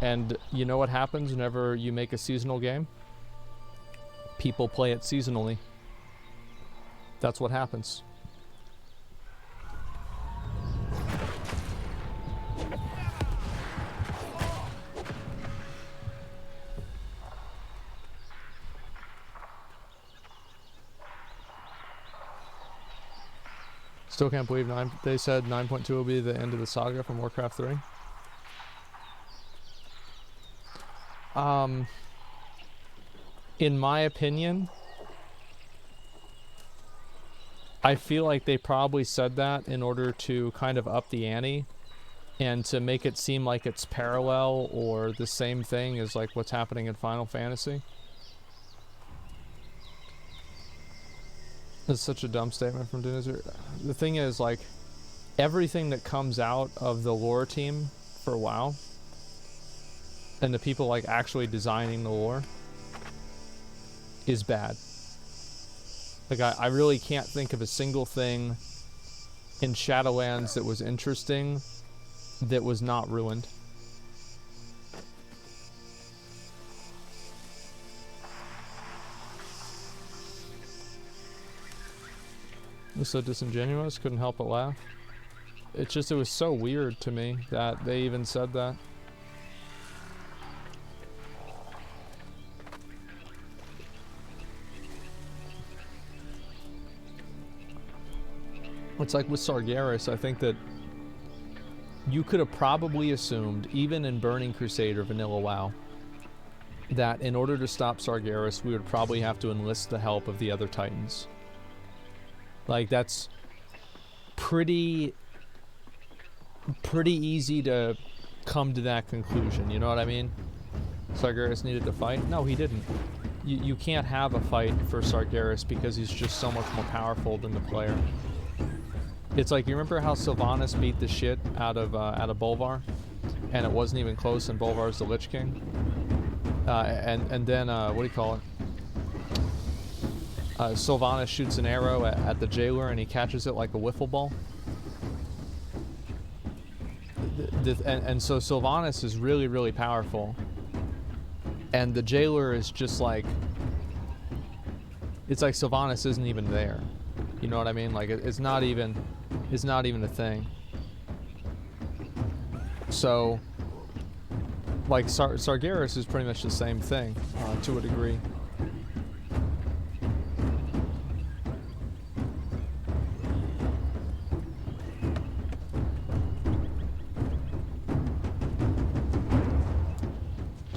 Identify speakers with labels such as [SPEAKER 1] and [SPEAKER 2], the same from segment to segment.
[SPEAKER 1] And you know what happens whenever you make a seasonal game? People play it seasonally. That's what happens. Still can't believe they said 9.2 will be the end of the saga from Warcraft 3. In my opinion, I feel like they probably said that in order to kind of up the ante and to make it seem like it's parallel or the same thing as like what's happening in Final Fantasy. That's such a dumb statement from Denizer. The thing is, like, everything that comes out of the lore team for WoW and the people like actually designing the lore is bad. Like, I really can't think of a single thing in Shadowlands that was interesting that was not ruined. It was so disingenuous, couldn't help but laugh. It's just, it was so weird to me that they even said that. It's like with Sargeras, I think that you could have probably assumed, even in Burning Crusade or Vanilla WoW, that in order to stop Sargeras, we would probably have to enlist the help of the other Titans. Like, that's pretty easy to come to that conclusion, you know what I mean? Sargeras needed to fight? No, he didn't. You can't have a fight for Sargeras because he's just so much more powerful than the player. It's like, you remember how Sylvanas beat the shit out of Bolvar? And it wasn't even close, and Bolvar's the Lich King? And then, what do you call it? Sylvanas shoots an arrow at the jailer and he catches it like a wiffle ball. And so Sylvanas is really, really powerful. And the jailer is just like... It's like Sylvanas isn't even there. You know what I mean? Like, it's not even a thing. So... Like, Sargeras is pretty much the same thing, to a degree.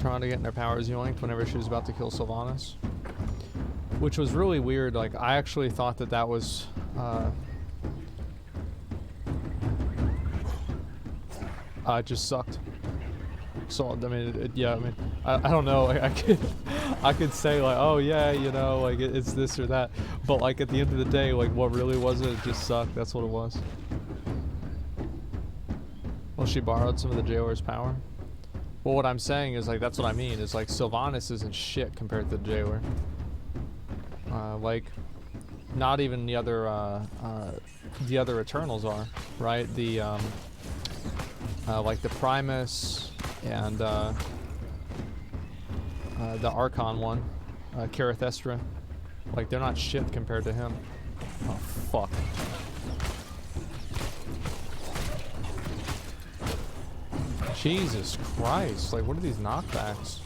[SPEAKER 1] Trying to get their powers yoinked whenever she was about to kill Sylvanas, which was really weird. Like, I actually thought that was it just sucked. So I mean, yeah, I mean, I don't know. Like, I could say like, oh yeah, you know, like it's this or that, but like at the end of the day, like what really was it? It just sucked. That's what it was. Well, she borrowed some of the jailer's power. Well, what I'm saying is, like, that's what I mean. Is like, Sylvanas isn't shit compared to the jailer. Like, not even the other Eternals are, right? The, like the Primus and, the Archon one, Karathestra. Like, they're not shit compared to him. Oh, fuck. Jesus Christ, like, what are these knockbacks?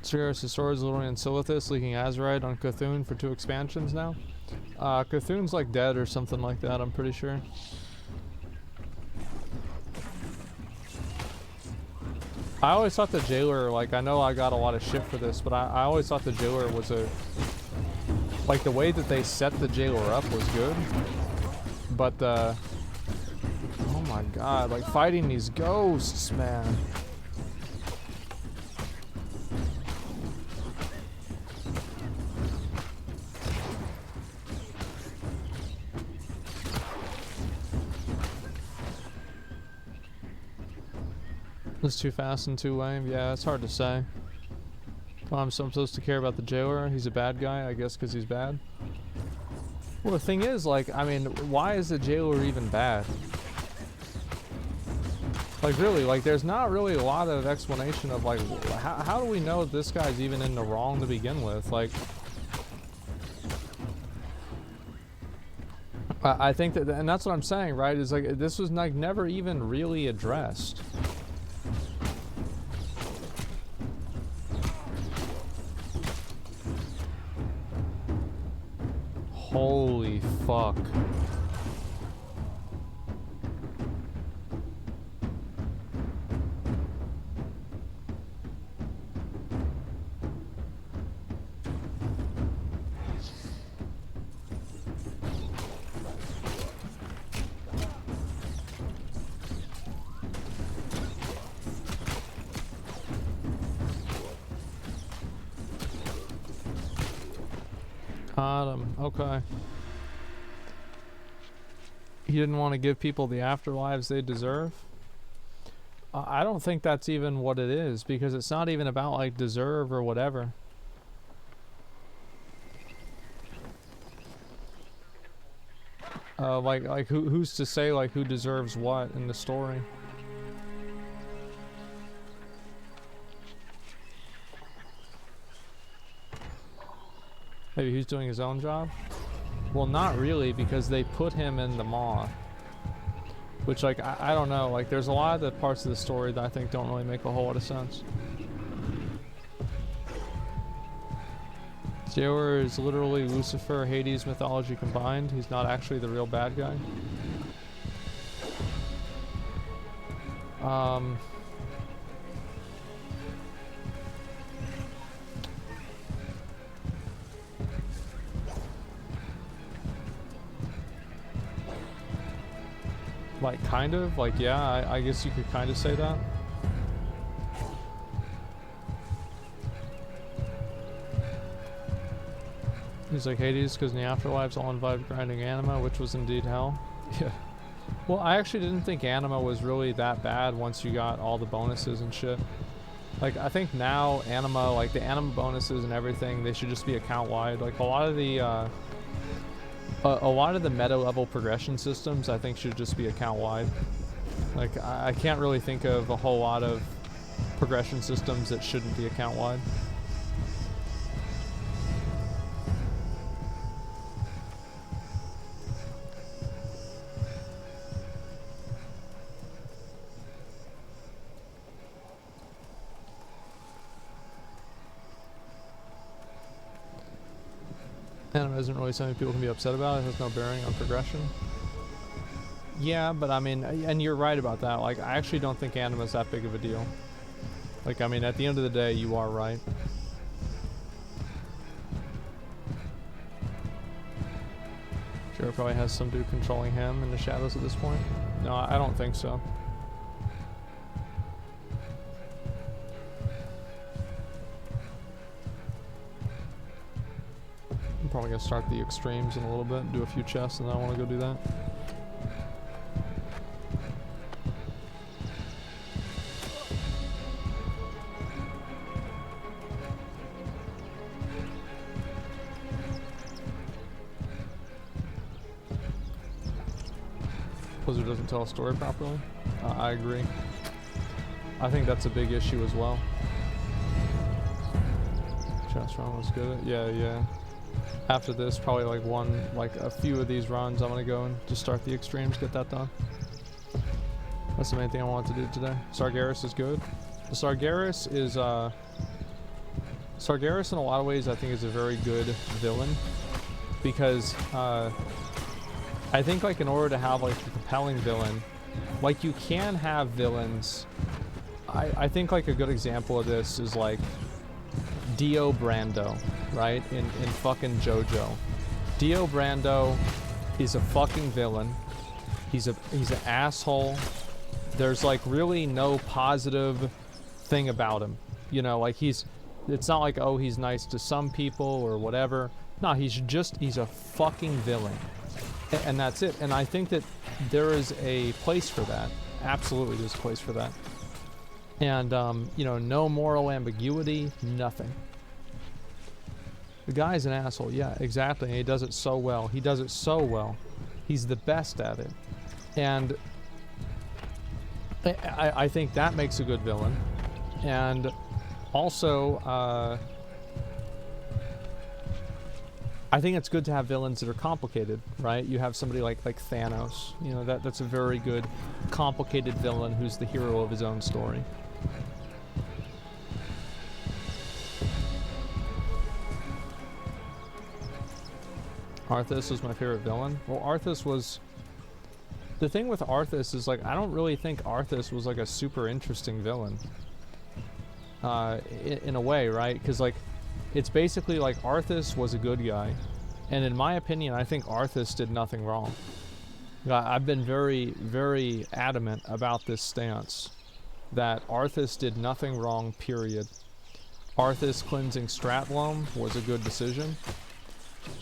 [SPEAKER 1] Sargeras' sword is literally in Silithus, leaking Azerite on Cthulhu for 2 expansions now. Cthulhu's like dead or something like that, I'm pretty sure. I always thought the jailer, like, I know I got a lot of shit for this, but I always thought the jailer was a... Like, the way that they set the jailer up was good. but the... Oh my god, like fighting these ghosts, man. It's too fast and too lame. Yeah, it's hard to say. I'm supposed to care about the jailer. He's a bad guy, I guess, because he's bad. Well, the thing is, like, I mean, why is the jailer even bad? Like, really, like, there's not really a lot of explanation of, like, how do we know this guy's even in the wrong to begin with? Like, I think that, and that's what I'm saying, right? Is like, this was, like, never even really addressed. Holy fuck. Okay. He didn't want to give people the afterlives they deserve? I don't think that's even what it is, because it's not even about, like, deserve or whatever. Like who's to say, like, who deserves what in the story? Maybe he's doing his own job? Well, not really, because they put him in the maw. Which, like, I don't know. Like, there's a lot of the parts of the story that I think don't really make a whole lot of sense. Zackrawrr is literally Lucifer, Hades mythology combined. He's not actually the real bad guy. Like, kind of, like, yeah, I guess you could kind of say that. He's like, Hades, because in the afterlives all involved grinding anima, which was indeed hell. Yeah. Well, I actually didn't think anima was really that bad once you got all the bonuses and shit. Like, I think now anima, like, the anima bonuses and everything, they should just be account-wide. Like, a lot of the meta level progression systems I think should just be account wide. Like, I can't really think of a whole lot of progression systems that shouldn't be account wide. Anime isn't really something people can be upset about. It has no bearing on progression. Yeah, but I mean, and you're right about that. Like, I actually don't think anime is that big of a deal. Like, I mean, at the end of the day, you are right. Sure, probably has some dude controlling him in the shadows at this point. No, I don't think so. I'm probably gonna start the extremes in a little bit and do a few chests, and then I want to go do that. Blizzard doesn't tell a story properly. I agree. I think that's a big issue as well. Chest run was good. Yeah. After this, probably like a few of these runs, I'm gonna go and just start the extremes, get that done. That's the main thing I wanted to do today. Zackrawrr is good. The Zackrawrr is Zackrawrr in a lot of ways I think is a very good villain, because I think, like, in order to have, like, a compelling villain, like, you can have villains. I think, like, a good example of this is, like, Dio Brando, right? In fucking JoJo. Dio Brando is a fucking villain. He's an asshole. There's like really no positive thing about him. You know, like it's not like, oh, he's nice to some people or whatever. No, he's a fucking villain. And that's it. And I think that there is a place for that. Absolutely, there's a place for that. And, you know, no moral ambiguity, nothing. The guy's an asshole, yeah, exactly. And he does it so well. He does it so well. He's the best at it. And I think that makes a good villain. And also, I think it's good to have villains that are complicated, right? You have somebody like Thanos. You know, that's a very good, complicated villain who's the hero of his own story. Arthas was my favorite villain. Well, Arthas was... The thing with Arthas is, like, I don't really think Arthas was, like, a super interesting villain. In a way, right? Because, like, it's basically like Arthas was a good guy. And in my opinion, I think Arthas did nothing wrong. I've been very, very adamant about this stance. That Arthas did nothing wrong, period. Arthas cleansing Stratloam was a good decision.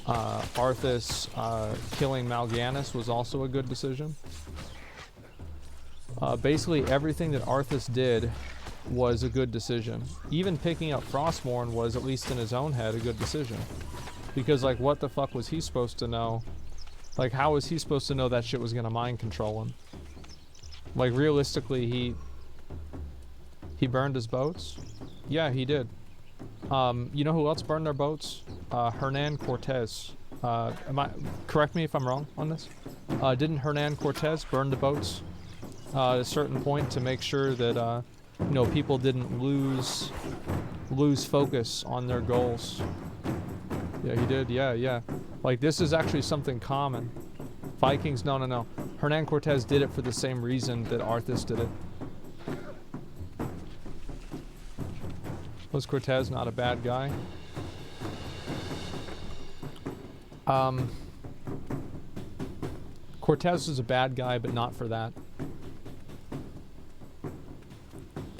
[SPEAKER 1] Arthas killing Mal'Ganis was also a good decision. Basically everything that Arthas did was a good decision. Even picking up Frostmourne was, at least in his own head, a good decision. Because, like, what the fuck was he supposed to know? Like, how was he supposed to know that shit was gonna mind control him? Like, realistically, he burned his boats? Yeah, he did. You know who else burned their boats? Hernan Cortez. Correct me if I'm wrong on this? Didn't Hernan Cortez burn the boats at a certain point to make sure that, you know, people didn't lose focus on their goals? Yeah, he did. Yeah. Like, this is actually something common. Vikings, no. Hernan Cortez did it for the same reason that Arthas did it. Was Cortez not a bad guy? Cortez was a bad guy, but not for that.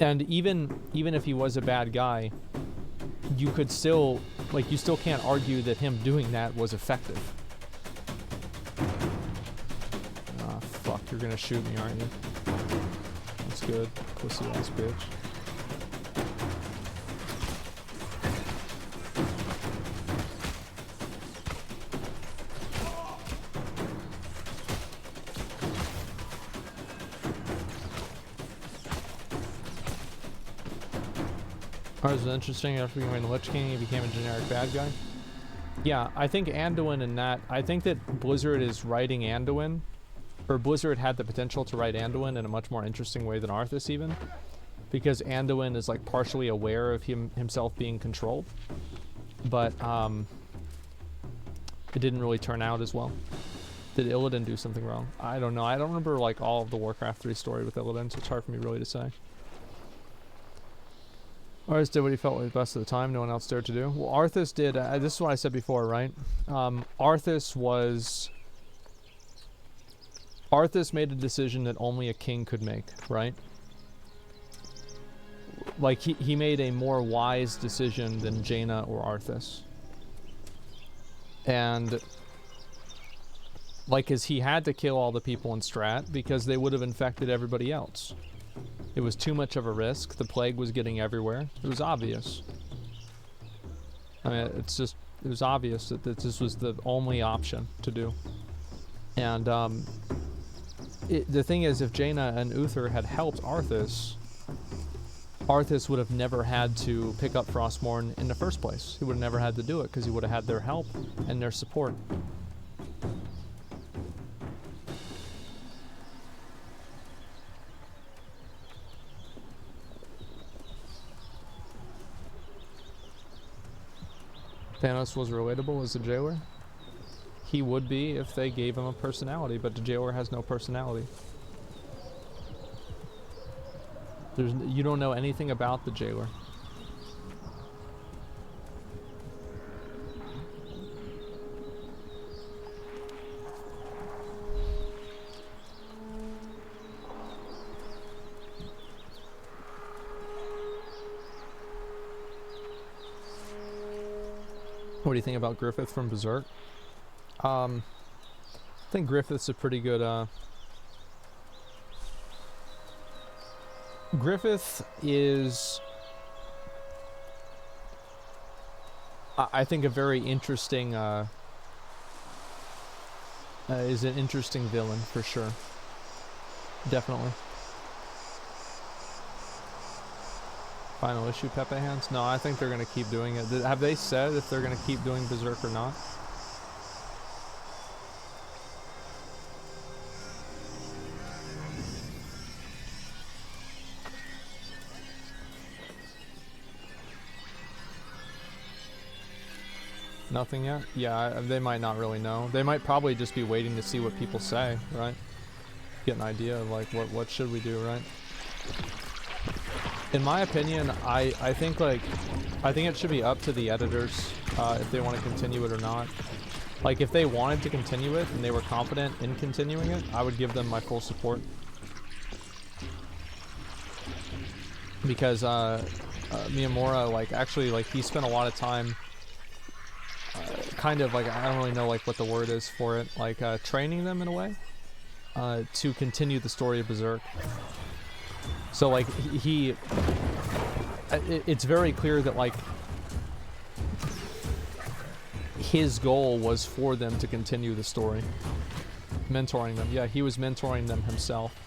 [SPEAKER 1] And even if he was a bad guy, you could still, like, you still can't argue that him doing that was effective. Ah, fuck, you're gonna shoot me, aren't you? That's good. Pussy ass bitch. Was interesting. After becoming the Lich King, he became a generic bad guy. Yeah, I think Anduin and that... I think that Blizzard is writing Anduin, or Blizzard had the potential to write Anduin in a much more interesting way than Arthas even, because Anduin is, like, partially aware of himself being controlled, but it didn't really turn out as well. Did Illidan do something wrong? I don't know. I don't remember, like, all of the Warcraft 3 story with Illidan, so it's hard for me really to say. Arthas did what he felt was best at the time, no one else dared to do. Well, Arthas did, this is what I said before, right? Arthas made a decision that only a king could make, right? Like, he made a more wise decision than Jaina or Arthas. And, like, 'cause he had to kill all the people in Strat because they would have infected everybody else. It was too much of a risk. The plague was getting everywhere. It was obvious. I mean, it was obvious that this was the only option to do. And the thing is, if Jaina and Uther had helped Arthas, Arthas would have never had to pick up Frostmourne in the first place. He would have never had to do it because he would have had their help and their support. Thanos was relatable as a jailer. He would be if they gave him a personality, but the jailer has no personality. You don't know anything about the jailer. What do you think about Griffith from Berserk? I think Griffith's a pretty good, Griffith is, I think, a very interesting, is an interesting villain for sure. Definitely. Final issue Pepe Hands? No, I think they're going to keep doing it. Have they said if they're going to keep doing Berserk or not? Nothing yet? Yeah, they might not really know. They might probably just be waiting to see what people say, right? Get an idea of like what should we do, right? In my opinion, I think it should be up to the editors if they want to continue it or not. Like if they wanted to continue it and they were confident in continuing it, I would give them my full support. Because Miyamura, like, actually, like, he spent a lot of time kind of like, I don't really know like what the word is for it, like training them in a way to continue the story of Berserk. So like it's very clear that like his goal was for them to continue the story. Mentoring them. Yeah, he was mentoring them himself.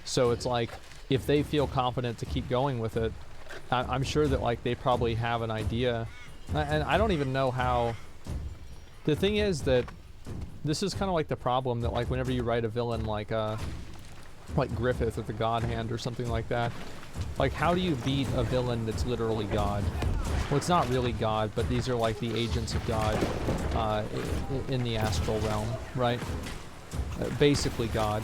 [SPEAKER 1] So it's like, if they feel confident to keep going with it, I'm sure that like they probably have an idea. And I don't even know how. The thing is that this is kind of like the problem that like whenever you write a villain like Griffith with the God Hand or something like that, like how do you beat a villain that's literally God? Well, it's not really God, but these are like the agents of God in the astral realm, right? Basically God.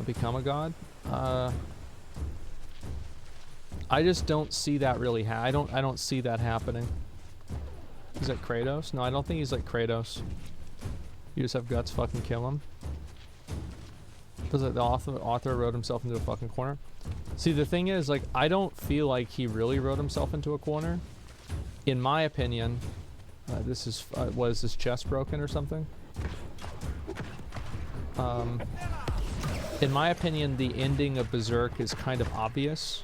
[SPEAKER 1] Become a god? I just don't see that really I don't see that happening. Is that Kratos? No, I don't think he's like Kratos. You just have guts fucking kill him. Does like the author wrote himself into a fucking corner? See, the thing is, like, I don't feel like he really wrote himself into a corner. In my opinion, this is, was his chest broken or something? In my opinion, the ending of Berserk is kind of obvious.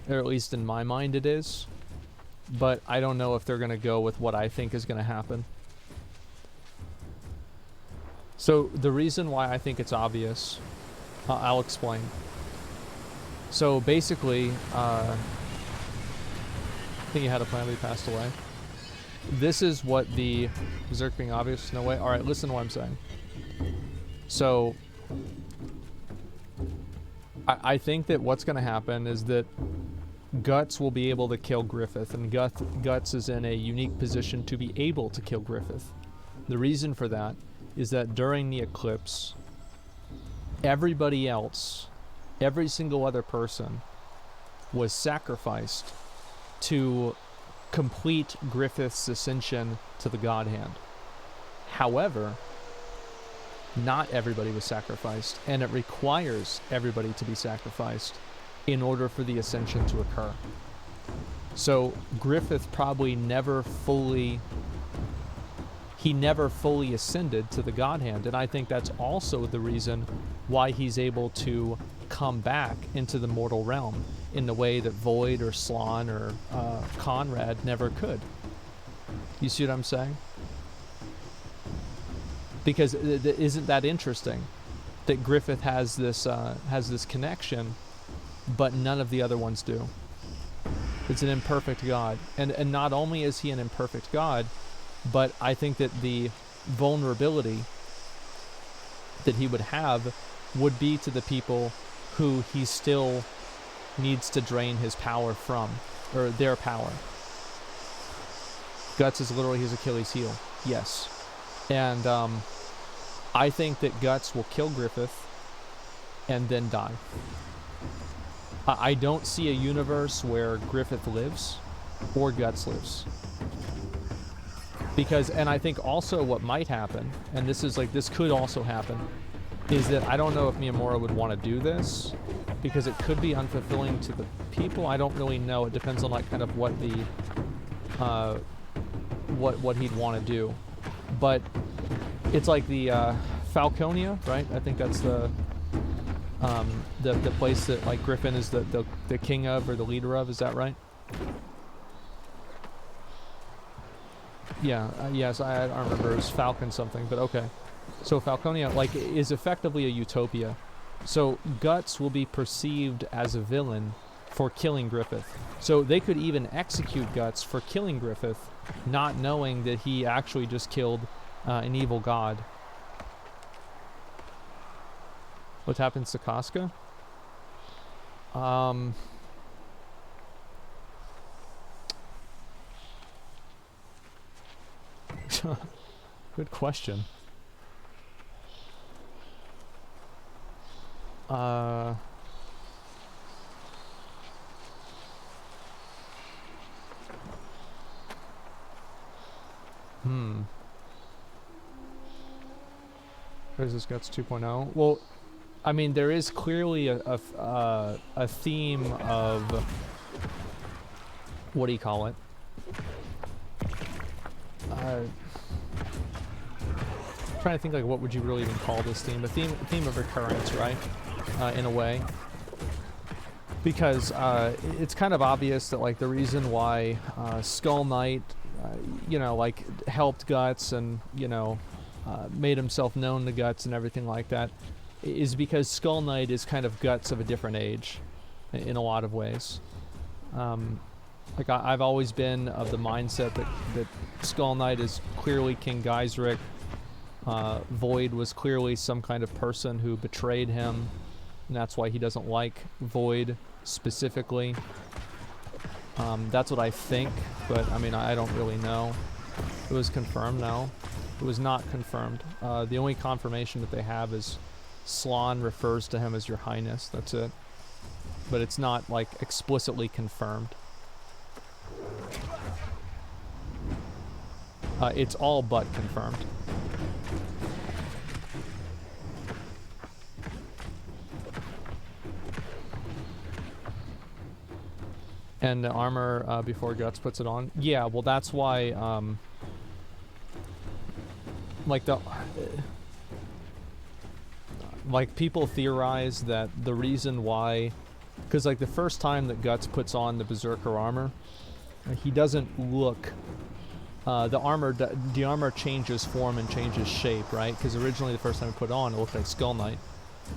[SPEAKER 1] Or at least in my mind it is. But I don't know if they're going to go with what I think is going to happen. So the reason why I think it's obvious, I'll explain. So basically, I think he had a plan but he passed away. This is what the Berserk being obvious, no way. Alright, listen to what I'm saying. So I think that what's going to happen is that Guts will be able to kill Griffith, and Guts is in a unique position to be able to kill Griffith. The reason for that is that during the eclipse, everybody else, every single other person, was sacrificed to complete Griffith's ascension to the God Hand. However, not everybody was sacrificed, and it requires everybody to be sacrificed in order for the ascension to occur. So Griffith probably never fully ascended to the God Hand, and I think that's also the reason why he's able to come back into the mortal realm in the way that Void or Slon or Conrad never could. You see what I'm saying? Because isn't that interesting that Griffith has this connection, but none of the other ones do? It's an imperfect god, and not only is he an imperfect god, but I think that the vulnerability that he would have would be to the people who he still needs to drain his power from, or their power. Guts is literally his Achilles heel, yes. And I think that Guts will kill Griffith and then die. I don't see a universe where Griffith lives or Guts lives. Because, and I think also what might happen, and this is like, this could also happen, is that I don't know if Miyamura would want to do this, because it could be unfulfilling to the people. I don't really know. It depends on like kind of what the what he'd want to do. But it's like the Falconia, right? I think that's the place that like Griffin is the king of, or the leader of. Is that right? Yeah. Yes, I don't remember. It was Falcon something, but okay. So Falconia like is effectively a utopia. So Guts will be perceived as a villain for killing Griffith. So they could even execute Guts for killing Griffith, not knowing that he actually just killed an evil god. What happens to Casca? Good question. Where's this Guts 2.0? Well, I mean, there is clearly a theme of, what do you call it? Trying to think like what would you really even call this theme? A theme of recurrence, right? In a way, because it's kind of obvious that like the reason why Skull Knight, you know, like helped Guts and made himself known to Guts and everything like that, is because Skull Knight is kind of Guts of a different age, in a lot of ways. Like I've always been of the mindset that Skull Knight is clearly King Geisric. Void was clearly some kind of person who betrayed him, and that's why he doesn't like Void specifically. That's what I think, but I mean, I don't really know. It was confirmed now. It was not confirmed. The only confirmation that they have is Slann refers to him as Your Highness. That's it. But it's not like explicitly confirmed. It's all but confirmed. And the armor before Guts puts it on. Yeah, well that's why like like people theorize that the reason why, because like the first time that Guts puts on the Berserker armor, he doesn't look the armor changes form and changes shape, right? Because originally the first time he put it on, it looked like Skull Knight,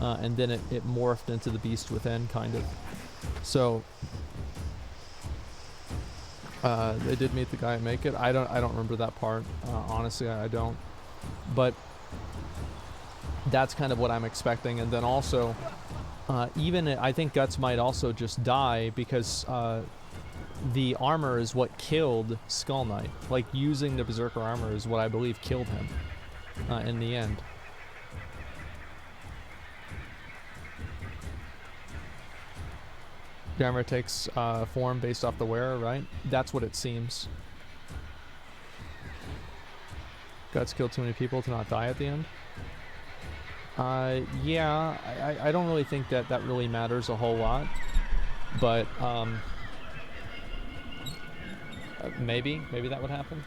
[SPEAKER 1] and then it morphed into the Beast Within, kind of. So they did meet the guy and make it. I don't remember that part. Honestly, I don't. But that's kind of what I'm expecting. And then also, I think Guts might also just die because the armor is what killed Skull Knight. Like, using the Berserker armor is what I believe killed him in the end. The armor takes form based off the wearer, right? That's what it seems. Guts killed too many people to not die at the end. Yeah, I don't really think that really matters a whole lot, but maybe that would happen.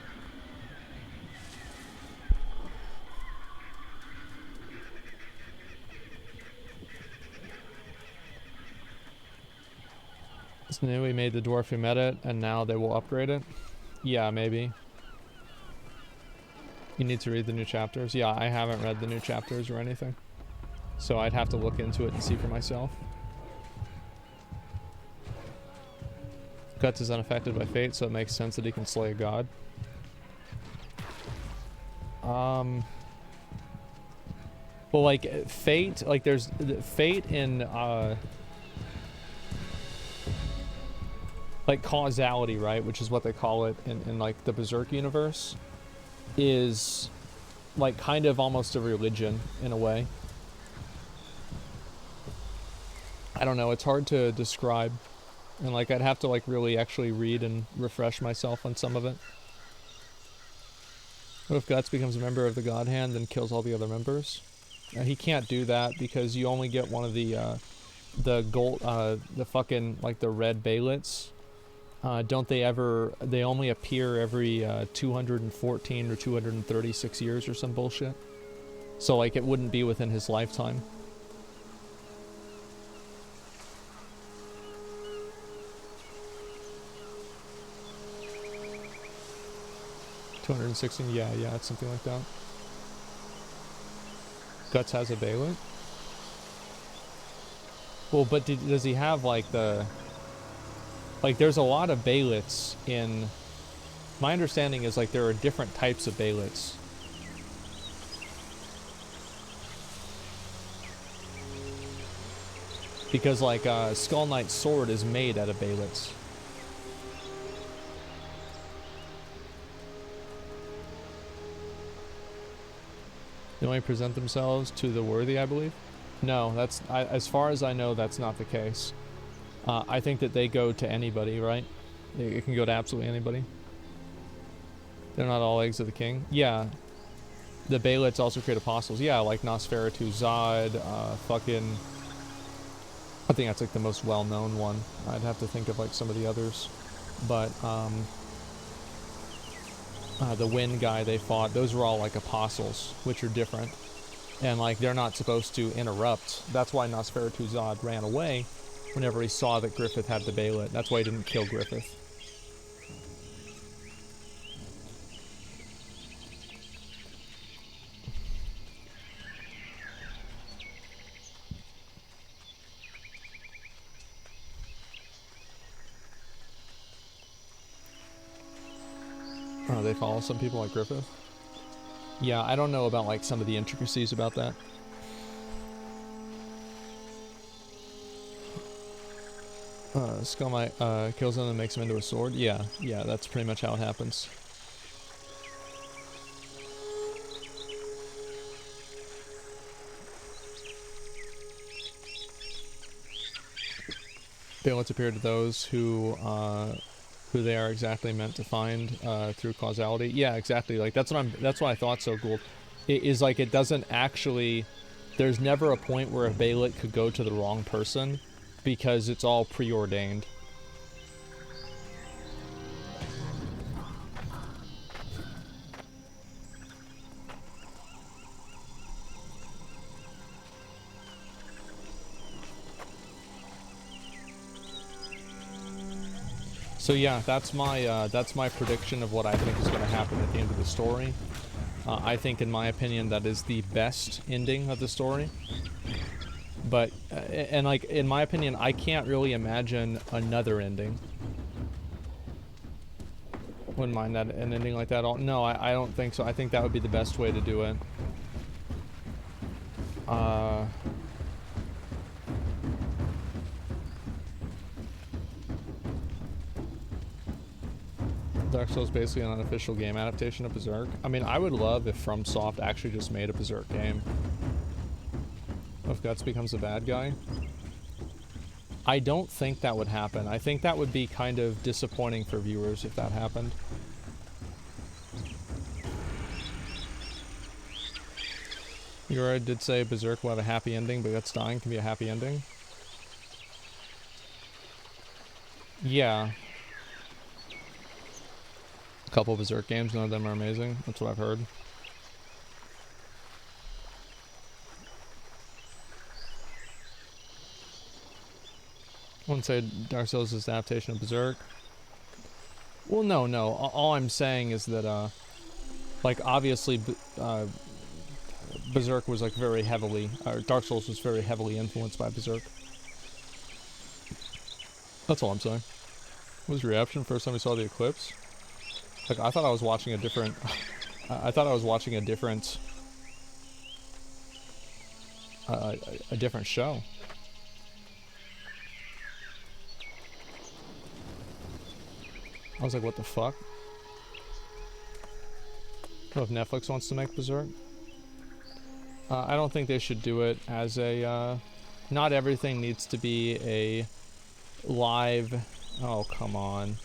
[SPEAKER 1] It's new. We made the dwarf who met it, and now they will upgrade it. Yeah, maybe. You need to read the new chapters. Yeah, I haven't read the new chapters or anything, so I'd have to look into it and see for myself. Guts is unaffected by fate, so it makes sense that he can slay a god. Well, like fate, like there's fate in like causality, right? Which is what they call it in like the Berserk universe, is like kind of almost a religion in a way. I don't know, it's hard to describe, and like I'd have to like really actually read and refresh myself on some of it. What if Guts becomes a member of the God Hand and kills all the other members? He can't do that because you only get one of the the gold, the fucking, like, the red Baylets, don't they ever, they only appear every 214 or 236 years or some bullshit? So, like, it wouldn't be within his lifetime. $216, yeah, it's something like that. Guts has a Baylet? Well, but does he have, like, the... Like, there's a lot of Baylets in... My understanding is, like, there are different types of Baylets. Because, like, Skull Knight's sword is made out of Baylets. They only present themselves to the worthy, I believe? No, that's... as far as I know, that's not the case. I think that they go to anybody, right? It can go to absolutely anybody. They're not all eggs of the king. Yeah. The Baylets also create apostles. Yeah, like Nosferatu, Zod, fucking... I think that's like the most well-known one. I'd have to think of like some of the others. But, the wind guy they fought, those were all like apostles, which are different. And like, they're not supposed to interrupt. That's why Nosferatu Zod ran away whenever he saw that Griffith had the Baylet. That's why he didn't kill Griffith. Oh, they follow some people like Griffith? Yeah, I don't know about like some of the intricacies about that. Skull Knight kills him and makes him into a sword. Yeah, that's pretty much how it happens. Baylets appear to those who they are exactly meant to find through causality. Yeah, exactly. Like that's what I thought so cool. It is like it doesn't actually. There's never a point where a Baylet could go to the wrong person because it's all preordained. So yeah, that's my prediction of what I think is going to happen at the end of the story. I think, in my opinion, that is the best ending of the story. But, and like, in my opinion, I can't really imagine another ending. Wouldn't mind that an ending like that. No, I don't think so. I think that would be the best way to do it. Dark Souls is basically an unofficial game adaptation of Berserk. I mean, I would love if FromSoft actually just made a Berserk game. If Guts becomes the bad guy. I don't think that would happen. I think that would be kind of disappointing for viewers if that happened. Yura did say Berserk will have a happy ending, but Guts dying can be a happy ending. Yeah. A couple of Berserk games, none of them are amazing. That's what I've heard. I wouldn't say Dark Souls is an adaptation of Berserk. Well, no. All I'm saying is that, like, obviously, Berserk was, like, very heavily, or Dark Souls was very heavily influenced by Berserk. That's all I'm saying. What was your reaction first time you saw the eclipse? Like, I thought I was watching a different... I thought I was watching a different... a different show. I was like, what the fuck? I don't know if Netflix wants to make Berserk. I don't think they should do it as a... not everything needs to be a live... Oh, come on.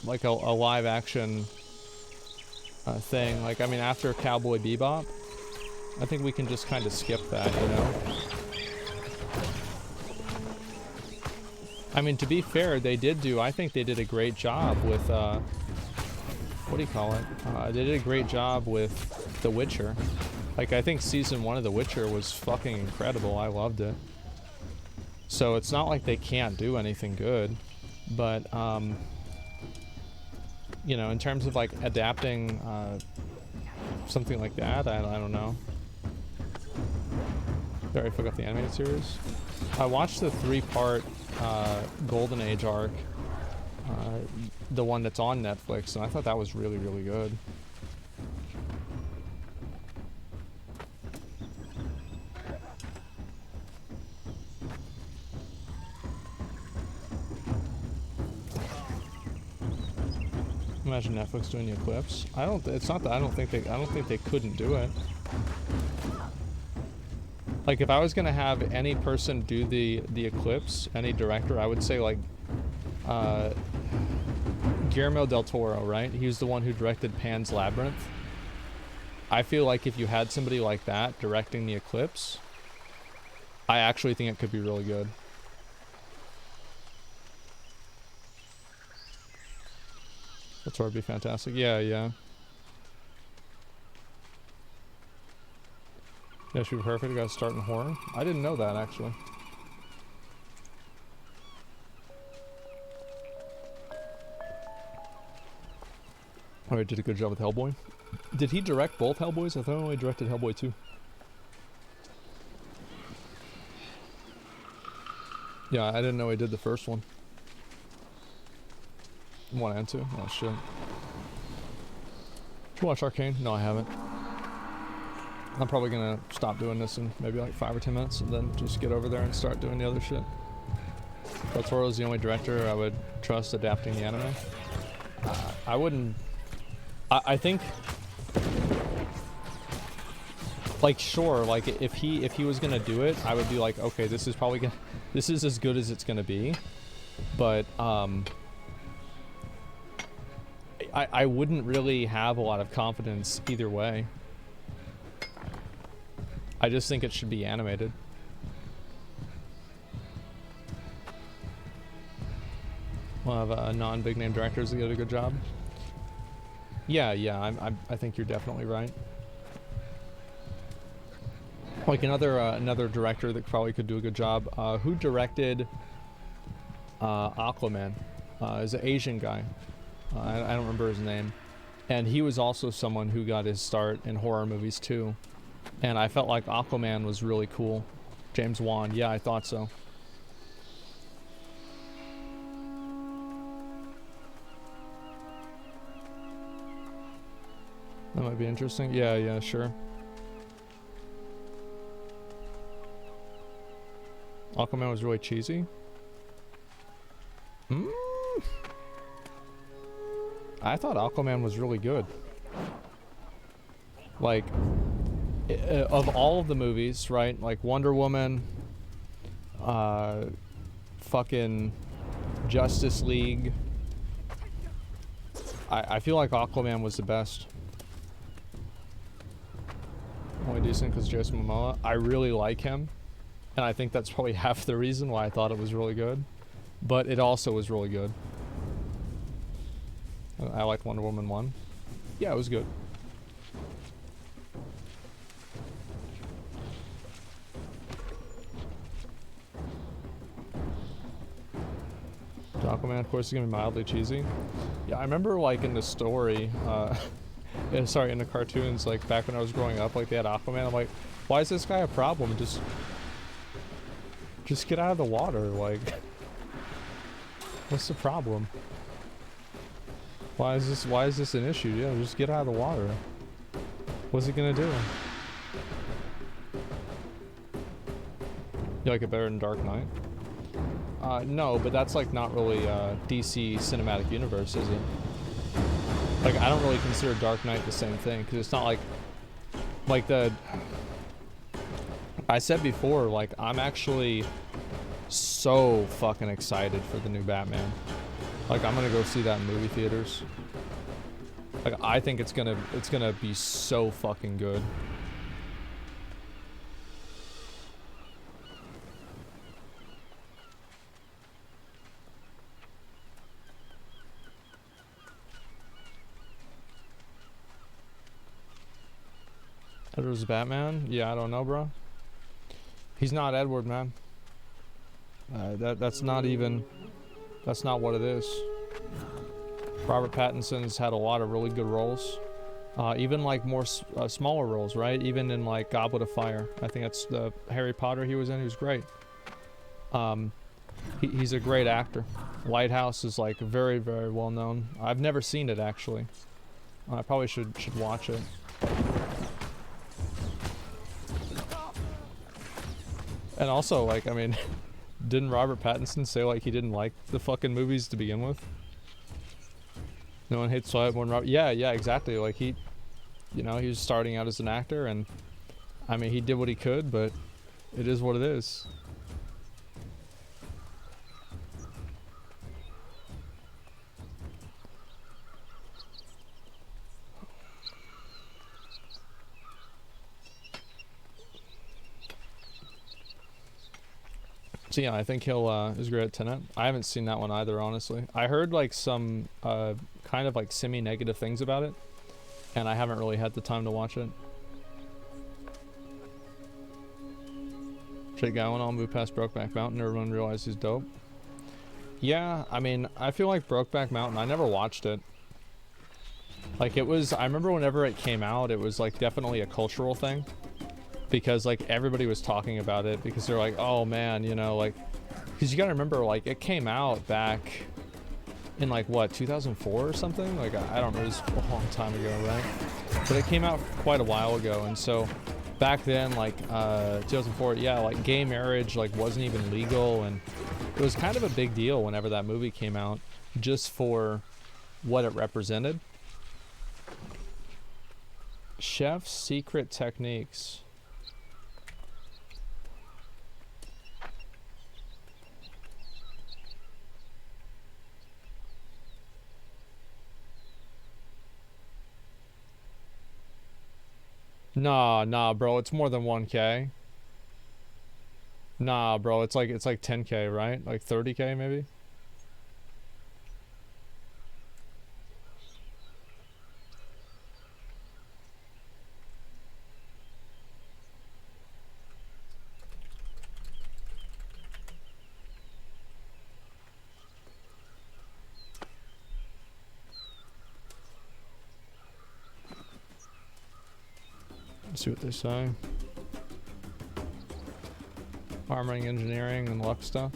[SPEAKER 1] Like a live action thing. Like, I mean, after Cowboy Bebop, I think we can just kind of skip that, you know? I mean, to be fair, they did do, I think they did a great job with, what do you call it? They did a great job with The Witcher. Like, I think season 1 of The Witcher was fucking incredible. I loved it. So it's not like they can't do anything good, but, you know, in terms of like adapting, something like that, I don't know. Did I already forgot the animated series? I watched the 3-part Golden Age arc, the one that's on Netflix, and I thought that was really, really good. Imagine Netflix doing the Eclipse. It's not that I don't think they couldn't do it. Like, if I was gonna have any person do the Eclipse, any director, I would say like Guillermo del Toro, right? He was the one who directed Pan's Labyrinth. I feel like if you had somebody like that directing the Eclipse, I actually think it could be really good. That's where it'd be fantastic. Yeah. Yeah, she'd be perfect. You gotta start in horror. I didn't know that, actually. Alright, did a good job with Hellboy. Did he direct both Hellboys? I thought he only directed Hellboy 2. Yeah, I didn't know he did the first one. 1 and 2? Oh shit. Did you watch Arcane? No, I haven't. I'm probably gonna stop doing this in maybe like 5 or 10 minutes and then just get over there and start doing the other shit. Del Toro is the only director I would trust adapting the anime. I wouldn't... I think... Like, sure, like, if he was gonna do it, I would be like, okay, this is probably gonna... This is as good as it's gonna be. But, I wouldn't really have a lot of confidence either way. I just think it should be animated. We'll have non-big name directors that get a good job. Yeah, I think you're definitely right. Like another director that probably could do a good job. Who directed Aquaman? Is an Asian guy. I don't remember his name. And he was also someone who got his start in horror movies too. And I felt like Aquaman was really cool. James Wan, yeah, I thought so. That might be interesting. Yeah, sure. Aquaman was really cheesy. I thought Aquaman was really good. Like, of all of the movies, right? Like Wonder Woman, fucking Justice League. I feel like Aquaman was the best. Only decent because Jason Momoa. I really like him. And I think that's probably half the reason why I thought it was really good. But it also was really good. I liked Wonder Woman 1. Yeah, it was good. Aquaman, of course, is gonna be mildly cheesy. Yeah, I remember, like, in the story, sorry, in the cartoons, like, back when I was growing up, like, they had Aquaman. I'm like, why is this guy a problem? Just get out of the water, like, what's the problem? Why is this an issue? Yeah, just get out of the water. What's it gonna do? You like it better than Dark Knight? No, but that's like not really DC Cinematic Universe, is it? Like, I don't really consider Dark Knight the same thing, because it's not like the... I said before, like, I'm actually so fucking excited for the new Batman. Like, I'm gonna go see that in movie theaters. Like, I think it's gonna be so fucking good. Edward's Batman? Yeah, I don't know, bro. He's not Edward, man. That's not even... That's not what it is. Robert Pattinson's had a lot of really good roles. Even like more smaller roles, right? Even in like Goblet of Fire. I think that's the Harry Potter he was in. He was great. He's a great actor. Lighthouse is like very, very well known. I've never seen it actually. I probably should watch it. And also, like, I mean, didn't Robert Pattinson say like he didn't like the fucking movies to begin with? No one hates Twilight more than Robert. Yeah, exactly. Like he, you know, he was starting out as an actor, and I mean, he did what he could, but it is what it is. So yeah, I think he'll is great at Tenet. I haven't seen that one either, honestly. I heard like some kind of like semi-negative things about it, and I haven't really had the time to watch it. Shit going on, move past Brokeback Mountain, everyone realized he's dope. Yeah, I mean, I feel like Brokeback Mountain, I never watched it. Like it was, I remember whenever it came out, it was like definitely a cultural thing. Because like everybody was talking about it because they're like, oh man, you know, like, because you gotta remember, like, it came out back in like what, 2004 or something? Like I don't know, it was a long time ago, right? But it came out quite a while ago, and so back then, like 2004, yeah, like gay marriage like wasn't even legal, and it was kind of a big deal whenever that movie came out, just for what it represented. Chef's secret techniques. Nah, bro, it's more than 1K. Nah, bro, it's like 10K, right? Like 30K maybe? Let's see what they say. Armoring, engineering, and luck stuff.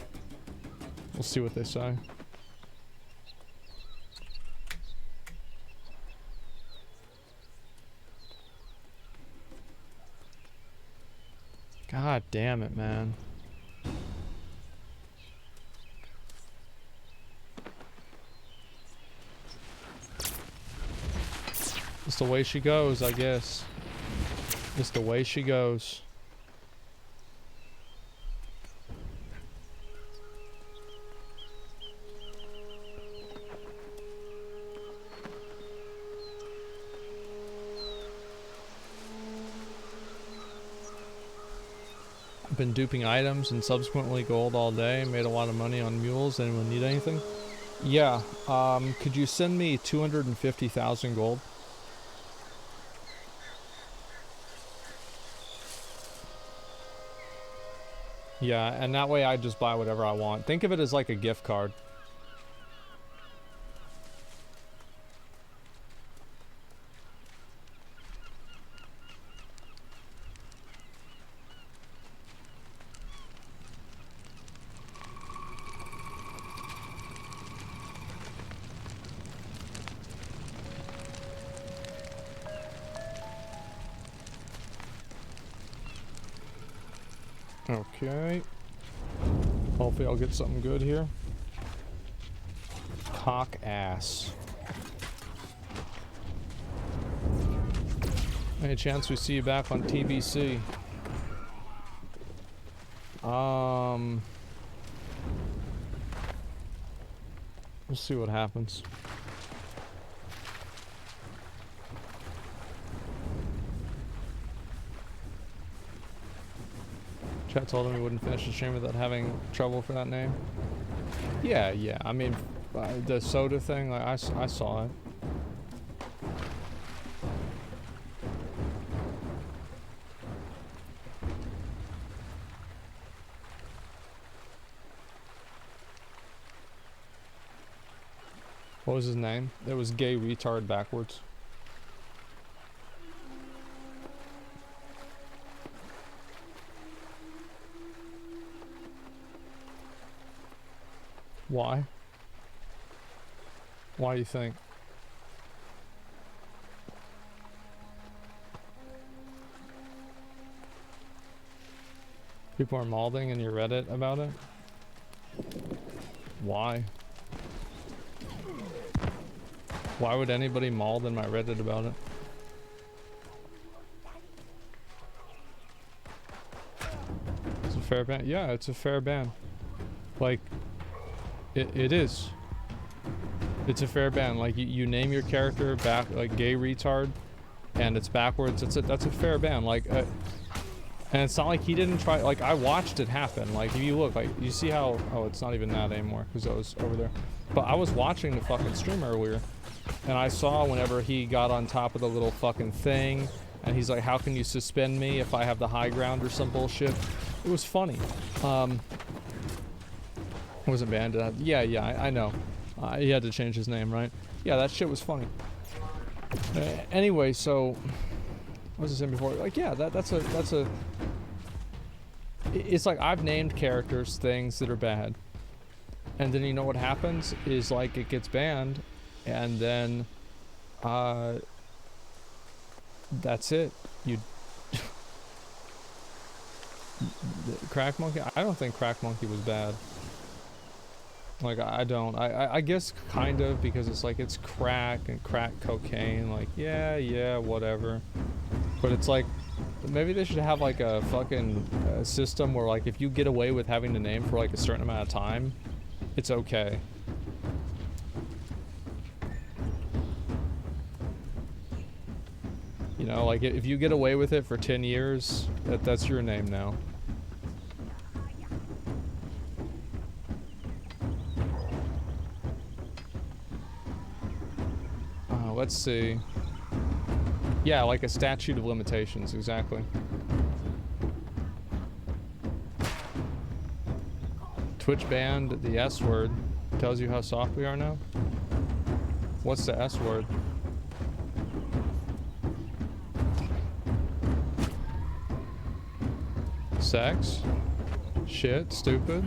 [SPEAKER 1] We'll see what they say. God damn it, man. It's the way she goes, I guess. It's the way she goes. I've been duping items and subsequently gold all day. Made a lot of money on mules. Anyone need anything? Yeah. Could you send me 250,000 gold? Yeah, and that way I just buy whatever I want. Think of it as like a gift card. Okay. Hopefully I'll get something good here. Cock ass. Any chance we see you back on TBC? We'll see what happens. Chat told him he wouldn't finish the stream without having trouble for that name. Yeah. I mean, the soda thing, like I saw it. What was his name? It was Gay Retard backwards. Why? Why do you think? People are malding in your Reddit about it? Why? Why would anybody maul in my Reddit about it? It's a fair ban? Yeah, it's a fair ban. Like, it is. It's a fair ban. Like, you name your character back, like, gay retard, and it's backwards. That's a fair ban. Like, and it's not like he didn't try, like, I watched it happen. Like, if you look, like, you see how, oh, it's not even that anymore, because I was over there. But I was watching the fucking stream earlier, and I saw whenever he got on top of the little fucking thing, and he's like, how can you suspend me if I have the high ground or some bullshit? It was funny. Wasn't banned. Yeah, I know. He had to change his name, right? Yeah, that shit was funny. Anyway, so what was I saying before? Like, yeah, that's a. It's like I've named characters things that are bad, and then you know what happens is like it gets banned, and then, that's it. You. Crack Monkey? I don't think Crack Monkey was bad. Like, I don't. I guess kind of, because it's like, it's crack and crack cocaine. Like, yeah, whatever. But it's like, maybe they should have like a fucking system where like, if you get away with having the name for like a certain amount of time, it's okay. You know, like if you get away with it for 10 years, that's your name now. Let's see. Yeah, like a statute of limitations, exactly. Twitch banned the S word. Tells you how soft we are now. What's the S word? Sex? Shit, stupid.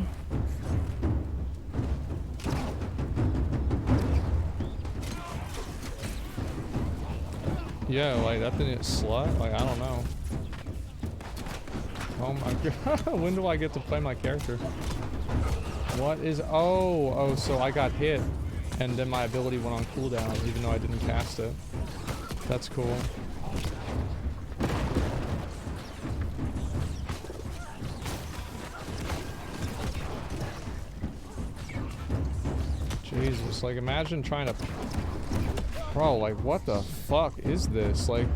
[SPEAKER 1] Yeah, like that thing is slut? Like, I don't know. Oh my god. When do I get to play my character? What is... Oh, so I got hit. And then my ability went on cooldown, even though I didn't cast it. That's cool. Jesus, like imagine trying to... Bro, like, what the fuck is this? Like...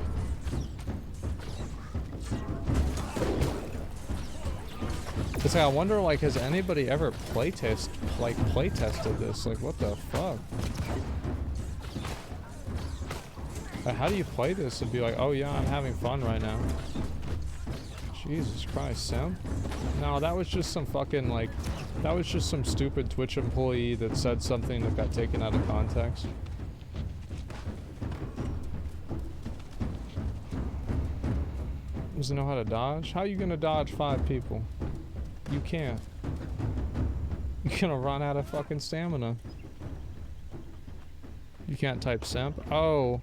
[SPEAKER 1] It's like, I wonder, like, has anybody ever playtested this? Like, what the fuck? How do you play this and be like, oh yeah, I'm having fun right now? Jesus Christ, Sam? No, that was just some fucking, like... That was just some stupid Twitch employee that said something that got taken out of context. Doesn't know how to dodge? How are you gonna dodge 5 people? You can't. You're gonna run out of fucking stamina. You can't type simp? Oh.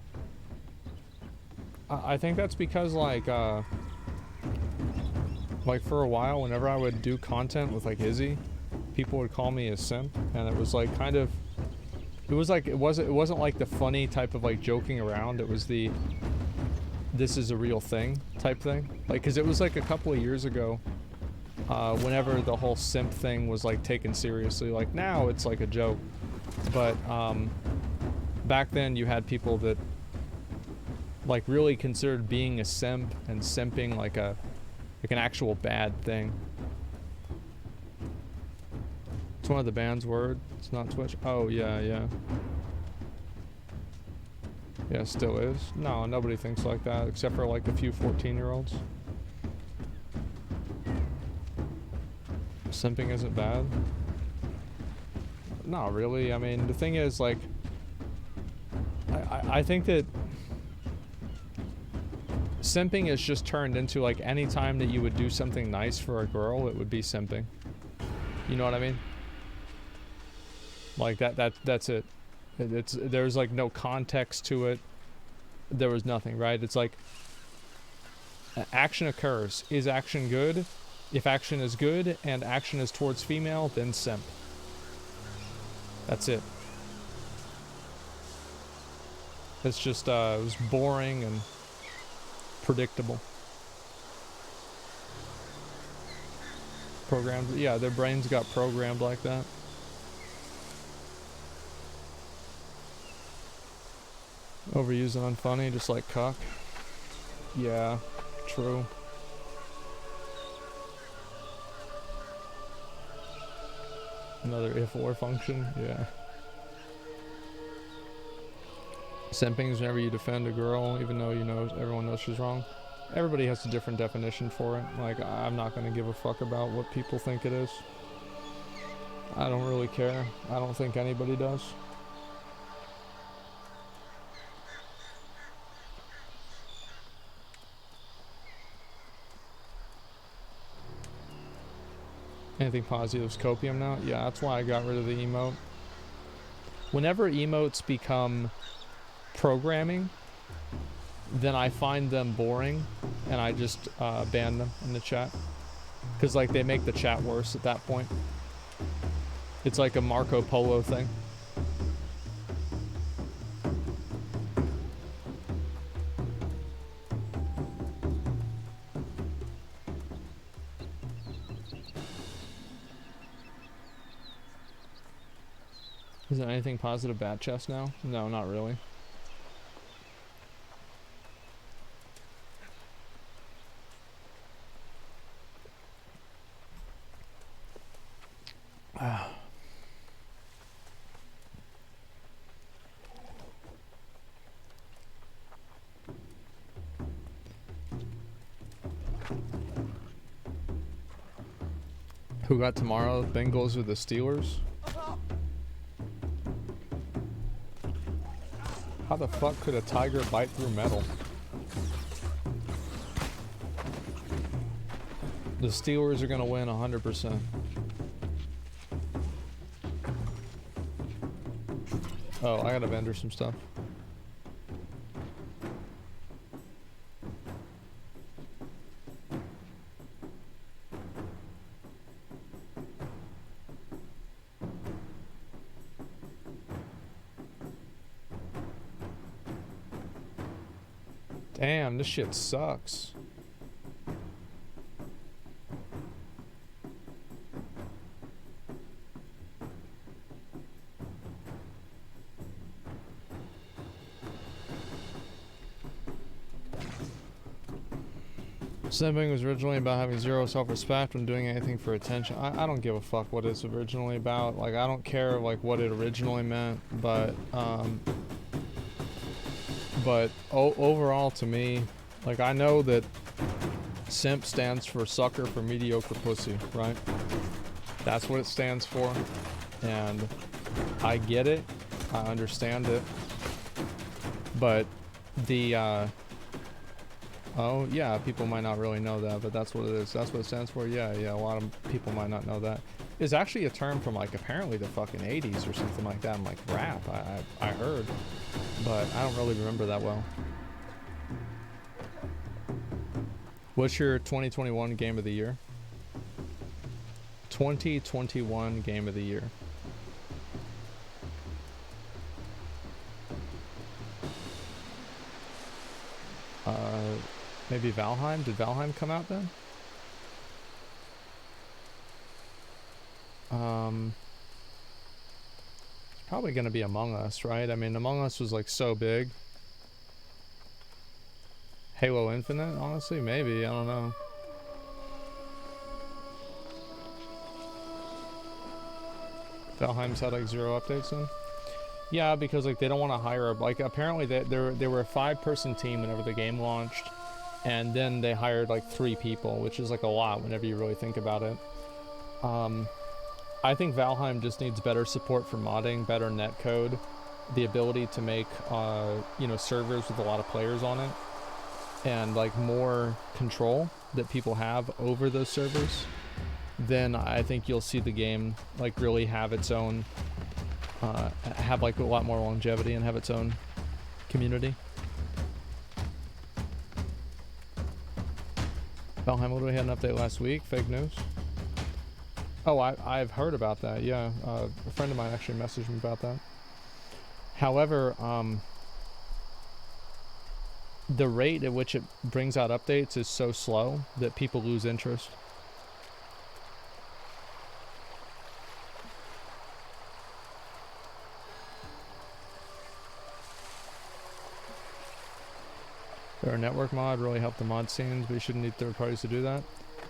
[SPEAKER 1] I think that's because, like for a while, whenever I would do content with, like, Izzy, people would call me a simp, and it was, like, kind of... It was, like, it wasn't, like, the funny type of, like, joking around. It was the... This is a real thing type thing. Like, because it was, like, a couple of years ago, whenever the whole simp thing was, like, taken seriously. Like, now it's, like, a joke. But, back then you had people that, like, really considered being a simp and simping like an actual bad thing. It's one of the band's word. It's not Twitch. Oh, yeah. Yeah, still is. No, nobody thinks like that, except for, like, a few 14-year-olds. Simping isn't bad. Not really. I mean, the thing is, like, I think that simping is just turned into like any time that you would do something nice for a girl, it would be simping. You know what I mean? Like that's it. There's like no context to it. There was nothing, right? It's like action occurs. Is action good? If action is good and action is towards female, then simp. That's it. It's just, it was boring and predictable. Programmed, yeah, their brains got programmed like that. Overused and unfunny, just like cuck. Yeah, true. Another if or function, yeah. Simping is whenever you defend a girl, even though you know everyone knows she's wrong. Everybody has a different definition for it. Like, I'm not gonna give a fuck about what people think it is. I don't really care. I don't think anybody does. Anything positive is copium now? Yeah, that's why I got rid of the emote. Whenever emotes become programming, then I find them boring and I just ban them in the chat. Because like they make the chat worse at that point. It's like a Marco Polo thing. Is there anything positive bat chest now? No, not really. Who got tomorrow? Bengals or the Steelers? How the fuck could a tiger bite through metal? The Steelers are gonna win 100%. Oh, I gotta vendor some stuff. Damn, this shit sucks. Simping was originally about having zero self-respect when doing anything for attention. I don't give a fuck what it's originally about. Like, I don't care like what it originally meant, but overall to me, like, I know that simp stands for sucker for mediocre pussy, right? That's what it stands for, and I get it, I understand it, but the oh yeah, people might not really know that, but that's what it is. That's what it stands for. Yeah, a lot of people might not know that. It's actually a term from like apparently the fucking 80s or something like that. I'm like, rap, I heard, but I don't really remember that well. What's your 2021 game of the year? 2021 game of the year. Maybe Valheim? Did Valheim come out then? It's probably gonna be Among Us, right? I mean, Among Us was like so big. Halo Infinite, honestly, maybe, I don't know. Valheim's had like 0 updates then? Yeah, because like they don't want to hire like apparently they were a 5-person team whenever the game launched, and then they hired like 3 people, which is like a lot whenever you really think about it. I think Valheim just needs better support for modding, better netcode, the ability to make you know, servers with a lot of players on it, and like more control that people have over those servers, then I think you'll see the game like really have its own have like a lot more longevity and have its own community. Valheim literally had an update last week. Fake news. Oh, I've heard about that. Yeah, a friend of mine actually messaged me about that. However, the rate at which it brings out updates is so slow that people lose interest. Better network mod really helped the mod scenes, but you shouldn't need third parties to do that.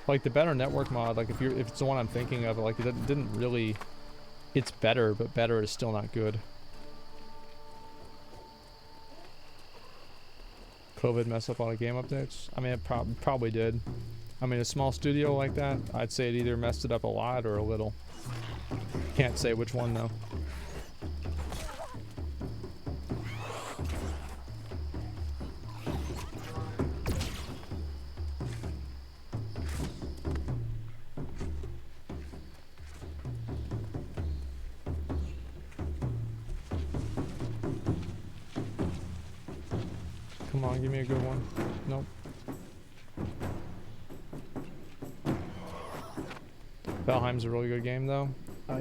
[SPEAKER 1] Like the better network mod, like if it's the one I'm thinking of, like it didn't really. It's better, but better is still not good. COVID mess up all the game updates? I mean, it probably did. I mean, a small studio like that, I'd say it either messed it up a lot or a little. Can't say which one though. Come on, give me a good one. Nope. Valheim's a really good game though.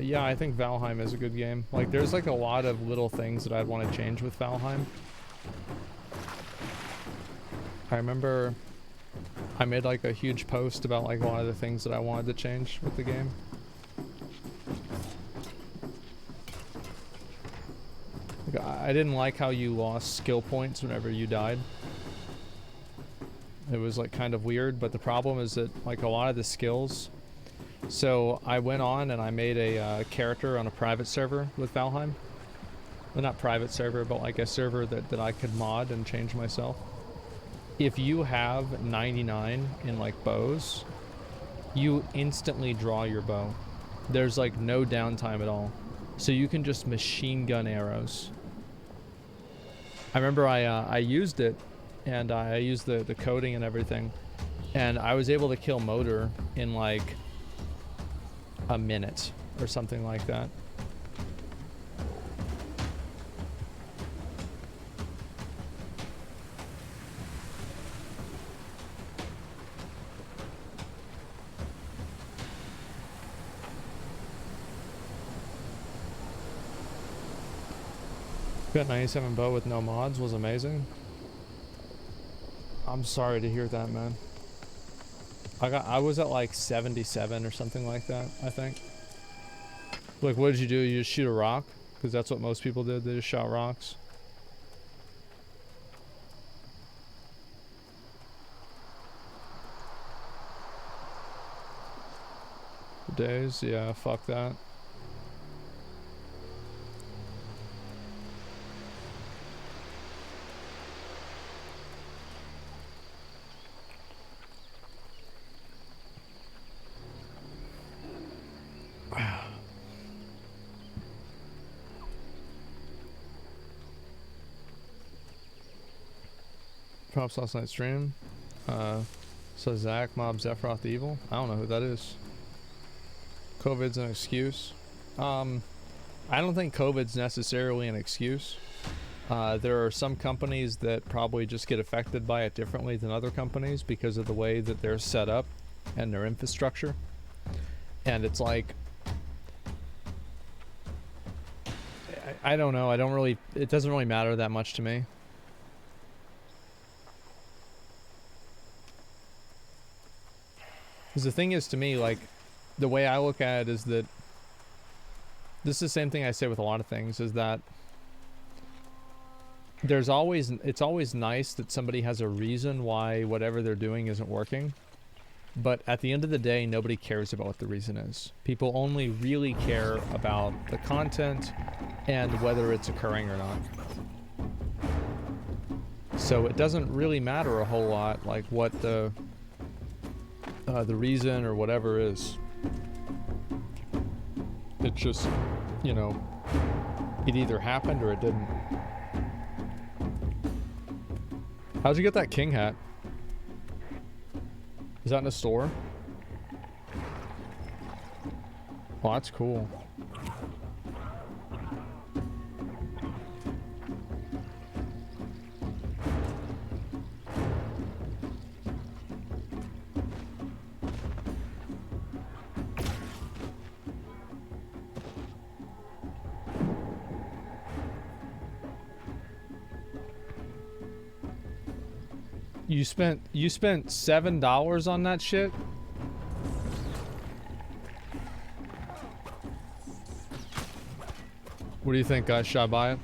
[SPEAKER 1] Yeah, I think Valheim is a good game. Like there's like a lot of little things that I'd want to change with Valheim. I remember I made like a huge post about like a lot of the things that I wanted to change with the game. I didn't like how you lost skill points whenever you died. It was like kind of weird, but the problem is that like a lot of the skills. So I went on and I made a character on a private server with Valheim. Well, not private server, but like a server that I could mod and change myself. If you have 99 in like bows, you instantly draw your bow. There's like no downtime at all. So you can just machine gun arrows. I remember I used it, and I used the coding and everything, and I was able to kill Motor in like a minute or something like that. Got 97 bow with no mods was amazing. I'm sorry to hear that, man. I was at like 77 or something like that, I think. Like, what did you do? You just shoot a rock? Because that's what most people did. They just shot rocks. Days? Yeah, fuck that. Props last night's stream. So Zach mob Zackrawrr the evil. I don't know who that is. COVID's an excuse. I don't think COVID's necessarily an excuse. There are some companies that probably just get affected by it differently than other companies because of the way that they're set up and their infrastructure. And it's like, I don't know. It doesn't really matter that much to me. Because the thing is, to me, like, the way I look at it is that this is the same thing I say with a lot of things, is that it's always nice that somebody has a reason why whatever they're doing isn't working. But at the end of the day, nobody cares about what the reason is. People only really care about the content and whether it's occurring or not. So it doesn't really matter a whole lot, like, what the reason or whatever is. It's just, you know, It either happened or it didn't. How'd you get that king hat? Is that in a store? Oh, that's cool. You spent $7 on that shit? What do you think, guys? Should I buy it?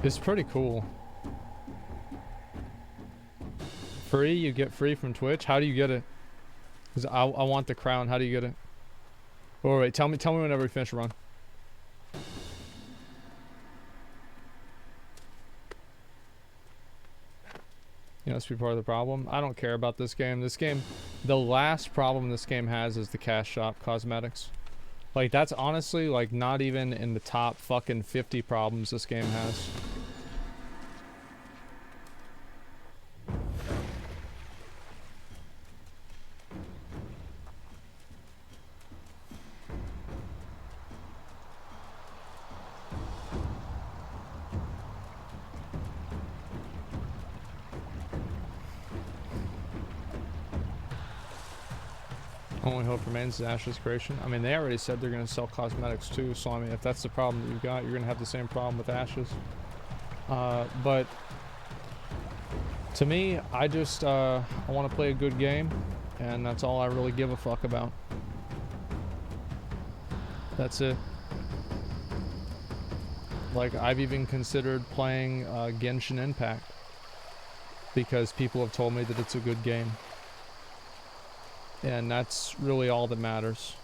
[SPEAKER 1] It's pretty cool. Free? You get free from Twitch? How do you get it? Because I want the crown. How do you get it? Oh, wait, tell me whenever we finish a run. You know, that's be part of the problem. I don't care about this game. This game, the last problem this game has is the cash shop cosmetics. Like, that's honestly, like, not even in the top fucking 50 problems this game has. Only hope remains is Ash's creation. I mean, they already said they're going to sell cosmetics too, so I mean, if that's the problem that you've got, you're going to have the same problem with Ash's. But to me, I just I want to play a good game, and that's all I really give a fuck about. That's it. Like, I've even considered playing Genshin Impact because people have told me that it's a good game. And that's really all that matters.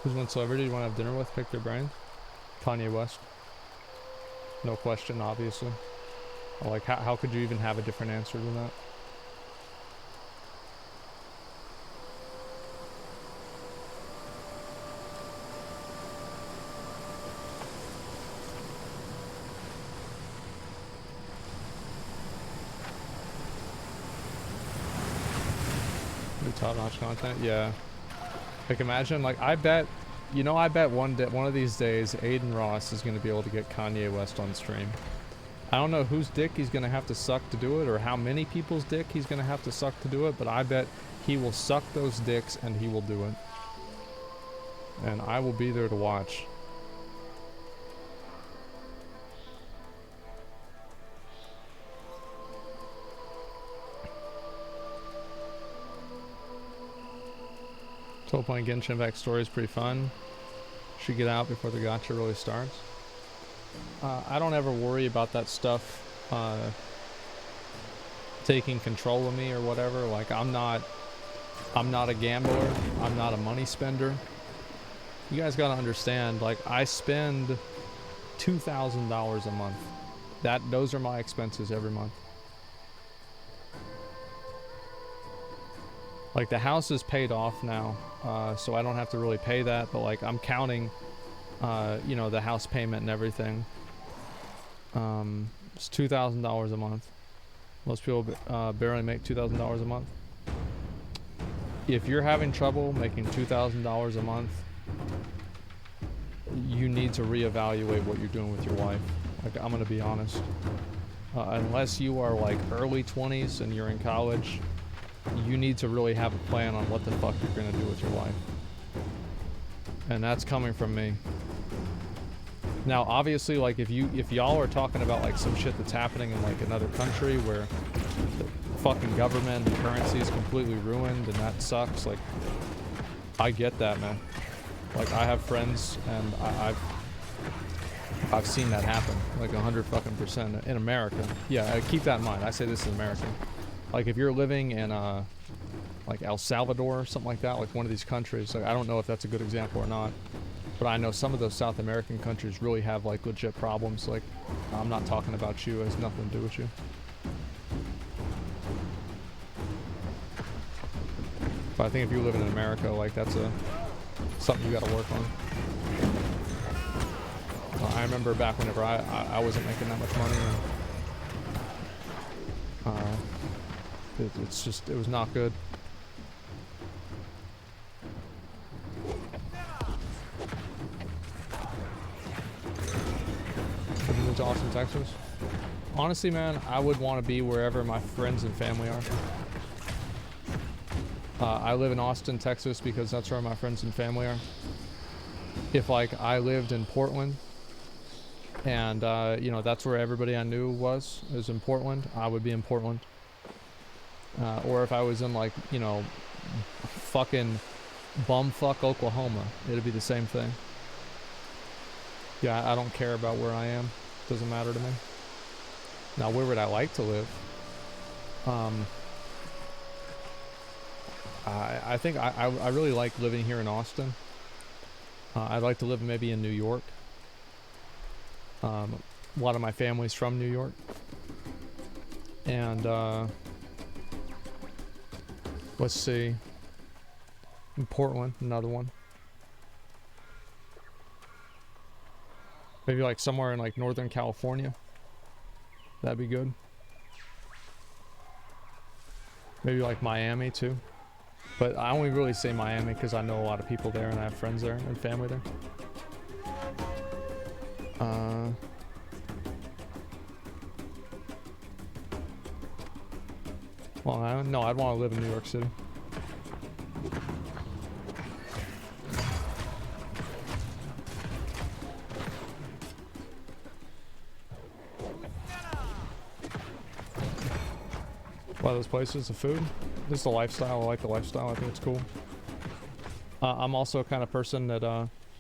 [SPEAKER 1] Who's one celebrity you want to have dinner with? Pick their brain. Kanye West. No question, obviously. Like, how could you even have a different answer than that? Top-notch content, yeah. Like, imagine, like, I bet one of these days Aiden Ross is going to be able to get Kanye West on stream. I don't know whose dick he's going to have to suck to do it, or how many people's dick he's going to have to suck to do it, but I bet he will suck those dicks and he will do it. And I will be there to watch. So playing Genshin Impact story is pretty fun. Should get out before the gacha really starts. I don't ever worry about that stuff taking control of me or whatever. Like, I'm not a gambler. I'm not a money spender. You guys gotta understand, like, I spend $2,000 a month. Those are my expenses every month. Like, the house is paid off now, so I don't have to really pay that, but, like, I'm counting, you know, the house payment and everything. It's $2,000 a month. Most people barely make $2,000 a month. If you're having trouble making $2,000 a month, you need to reevaluate what you're doing with your life. Like, I'm gonna be honest. Unless you are, like, early 20s and you're in college, you need to really have a plan on what the fuck you're gonna do with your life. And that's coming from me. Now, obviously, like, if y'all are talking about, like, some shit that's happening in, like, another country where the fucking government and currency is completely ruined and that sucks, like, I get that, man. Like, I have friends and I've seen that happen, like 100% in America. Yeah, keep that in mind. I say this is American. Like, if you're living in like El Salvador or something like that, like one of these countries. Like I don't know if that's a good example or not, but I know some of those South American countries really have like legit problems. Like I'm not talking about you, it has nothing to do with you. But I think if you live in America, like that's something you got to work on. I remember back whenever I wasn't making that much money, and it's just, it was not good. Living in Austin, Texas. Honestly, man, I would want to be wherever my friends and family are. I live in Austin, Texas because that's where my friends and family are. If like I lived in Portland and you know, that's where everybody I knew was in Portland, I would be in Portland. Or if I was in like, you know, fucking bumfuck Oklahoma, it'd be the same thing. Yeah, I don't care about where I am. Doesn't matter to me. Now, where would I like to live? I think I really like living here in Austin. I'd like to live maybe in New York. A lot of my family's from New York. And let's see. In Portland, another one. Maybe like somewhere in like Northern California. That'd be good. Maybe like Miami too. But I only really say Miami because I know a lot of people there and I have friends there and family there. Well, no, I'd want to live in New York City. One of those places, the food. This is the lifestyle. I like the lifestyle. I think it's cool. I'm also a kind of person that,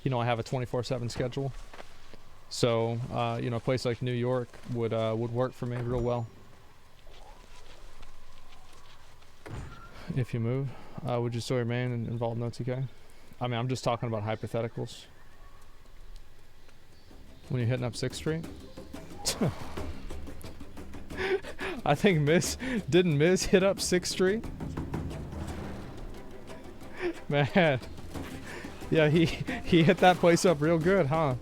[SPEAKER 1] you know, I have a 24/7 schedule. So, you know, a place like New York would work for me real well. If you move, would you still remain involved in OTK? I mean, I'm just talking about hypotheticals. When you're hitting up 6th Street? I think didn't Miz hit up 6th Street? Man. Yeah, he hit that place up real good, huh?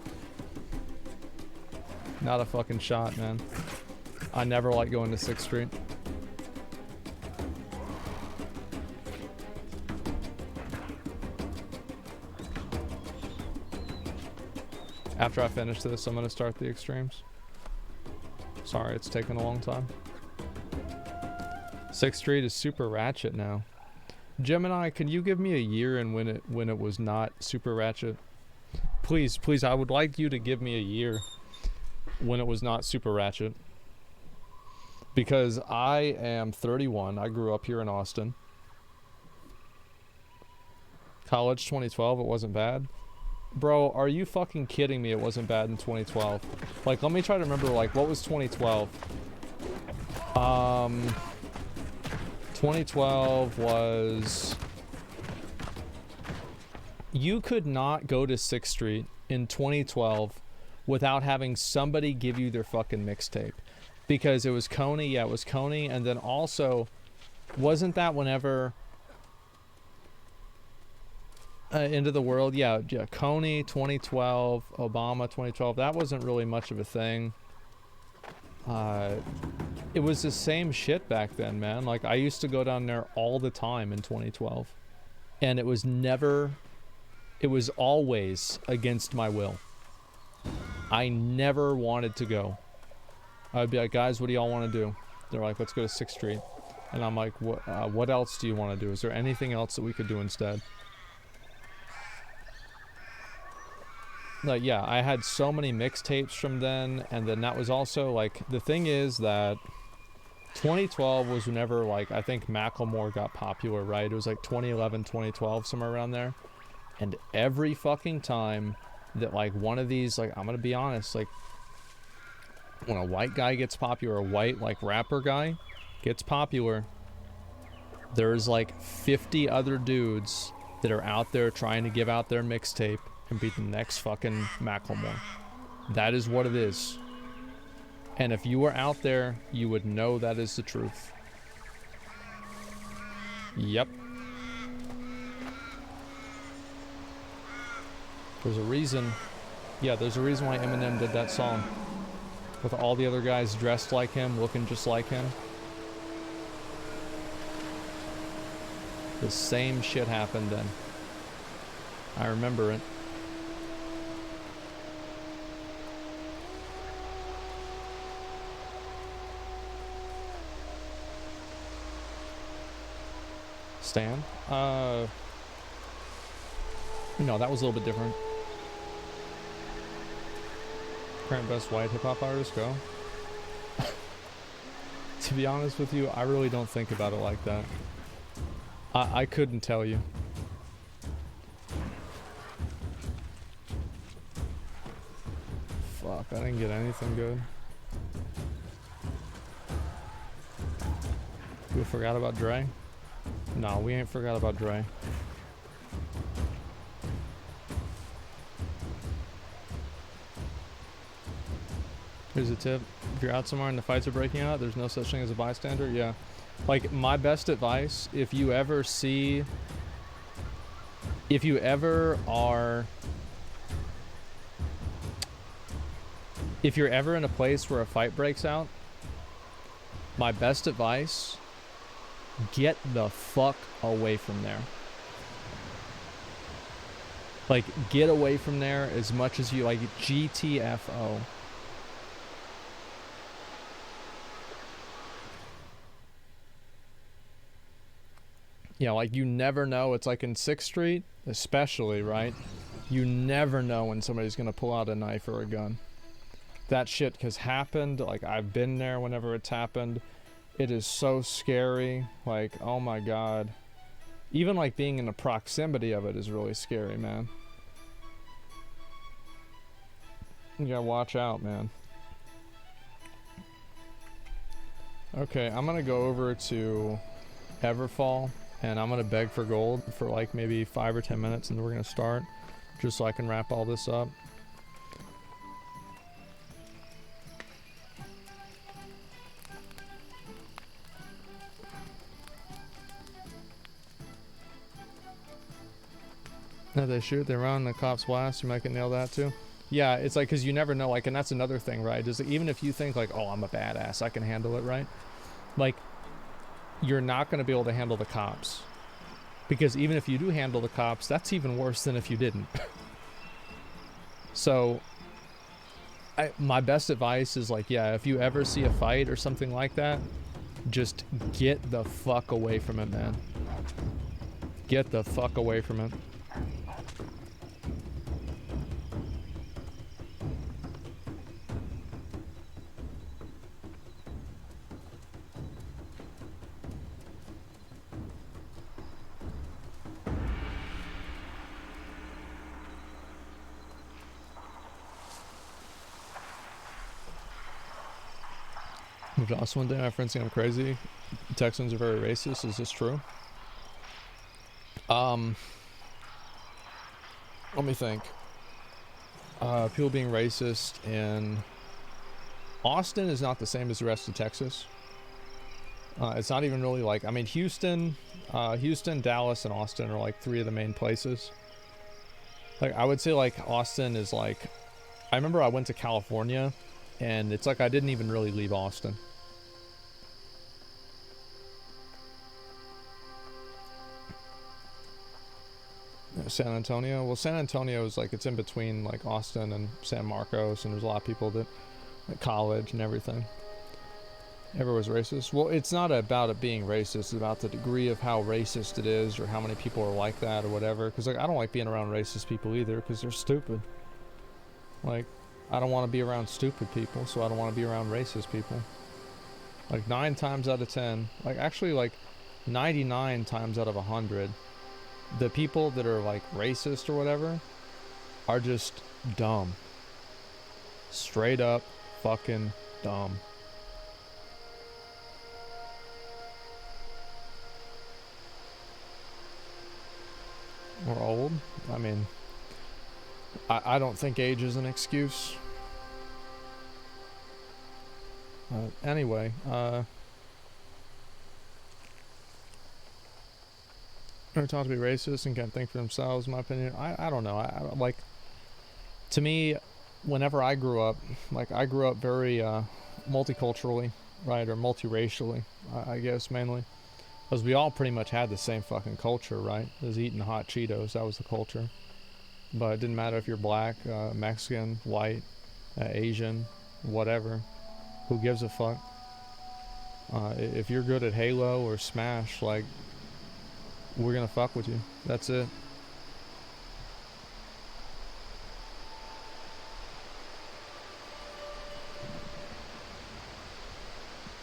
[SPEAKER 1] Not a fucking shot, man. I never like going to 6th Street. After I finish this, I'm gonna start the extremes. Sorry, it's taken a long time. 6th Street is super ratchet now. Gemini, can you give me a year and when it was not super ratchet? Please, please, I would like you to give me a year when it was not super ratchet. Because I am 31. I grew up here in Austin. College 2012, it wasn't bad. Bro, are you fucking kidding me? It wasn't bad in 2012. Like, let me try to remember, like, what was 2012? 2012 was... You could not go to 6th Street in 2012 without having somebody give you their fucking mixtape. Because it was Coney, yeah, it was Coney, and then also, wasn't that whenever... Into the World, yeah, Coney 2012, Obama 2012, that wasn't really much of a thing. It was the same shit back then, man. Like, I used to go down there all the time in 2012. And it was never, it was always against my will. I never wanted to go. I'd be like, guys, what do y'all want to do? They're like, let's go to 6th Street. And I'm like, what else do you want to do? Is there anything else that we could do instead? Like, yeah, I had so many mixtapes from then, and then that was also, like, the thing is that 2012 was whenever, like, I think Macklemore got popular, right? It was like 2011, 2012, somewhere around there. And every fucking time that, like, one of these, like, I'm gonna be honest, like, when a white guy gets popular, a white, like, rapper guy gets popular, There's like 50 other dudes that are out there trying to give out their mixtape and be the next fucking Macklemore. That is what it is. And if you were out there, you would know that is the truth. Yep. There's a reason. Yeah, there's a reason why Eminem did that song. With all the other guys dressed like him, looking just like him. The same shit happened then. I remember it. Stan? No, that was a little bit different. Current best white hip-hop artist, go. To be honest with you, I really don't think about it like that. I couldn't tell you. Fuck, I didn't get anything good. We forgot about Dre? No, we ain't forgot about Dre. Here's a tip. If you're out somewhere and the fights are breaking out, there's no such thing as a bystander. Yeah. Like, my best advice, if you ever in a place where a fight breaks out, my best advice, get the fuck away from there. Like, get away from there as much as you like. GTFO. Yeah, like, you never know. It's like in 6th Street, especially, right? You never know when somebody's gonna pull out a knife or a gun. That shit has happened. Like, I've been there whenever it's happened. It is so scary. Like, oh my god. Even like being in the proximity of it is really scary, man. You gotta watch out, man. Okay, I'm gonna go over to Everfall and I'm gonna beg for gold for like maybe 5 or 10 minutes and then we're gonna start, just so I can wrap all this up. No, they shoot, they run, the cops blast, you might get nailed that too. Yeah, it's like, because you never know, like, and that's another thing, right? Is even if you think like, oh, I'm a badass, I can handle it, right? Like, you're not going to be able to handle the cops. Because even if you do handle the cops, that's even worse than if you didn't. So, my best advice is like, yeah, if you ever see a fight or something like that, just get the fuck away from it, man. Get the fuck away from it. Josh, one day my friends think I'm crazy. Texans are very racist. Is this true? Let me think. People being racist in Austin is not the same as the rest of Texas. It's not even really like, I mean, Houston, Dallas, and Austin are like 3 of the main places. Like, I would say like Austin is like, I remember I went to California and it's like I didn't even really leave Austin. San Antonio? Well, San Antonio is like, it's in between like Austin and San Marcos, and there's a lot of people that at college and everything. Everyone's racist. Well, it's not about it being racist, it's about the degree of how racist it is, or how many people are like that, or whatever. Because like, I don't like being around racist people either, because they're stupid. Like, I don't want to be around stupid people, so I don't want to be around racist people. Like 9 times out of 10, like actually like 99 times out of 100, the people that are like racist or whatever are just dumb. Straight up fucking dumb. or old. I mean, I don't think age is an excuse. Anyway, they're taught to be racist and can't think for themselves, in my opinion. I don't know. I like, to me, whenever I grew up, like, I grew up very multiculturally, right, or multiracially, I guess, mainly. Because we all pretty much had the same fucking culture, right? It was eating hot Cheetos, that was the culture. But it didn't matter if you're black, Mexican, white, Asian, whatever. Who gives a fuck? If you're good at Halo or Smash, like, we're gonna fuck with you. That's it.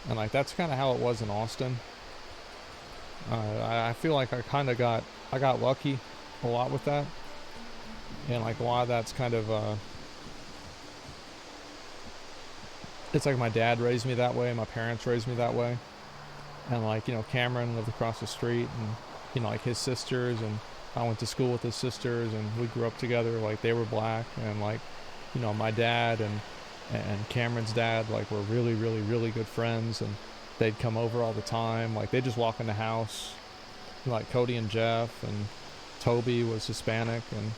[SPEAKER 1] And like, that's kind of how it was in Austin. I feel like I got lucky a lot with that. And like, a lot of that's kind of it's like my dad raised me that way, my parents raised me that way. And like, you know, Cameron lived across the street, and, you know, like, his sisters, and I went to school with his sisters, and we grew up together, like, they were black, and like, you know, my dad and Cameron's dad, like, were really, really, really good friends, and they'd come over all the time. Like, they'd just walk in the house, like Cody and Jeff, and Toby was Hispanic, and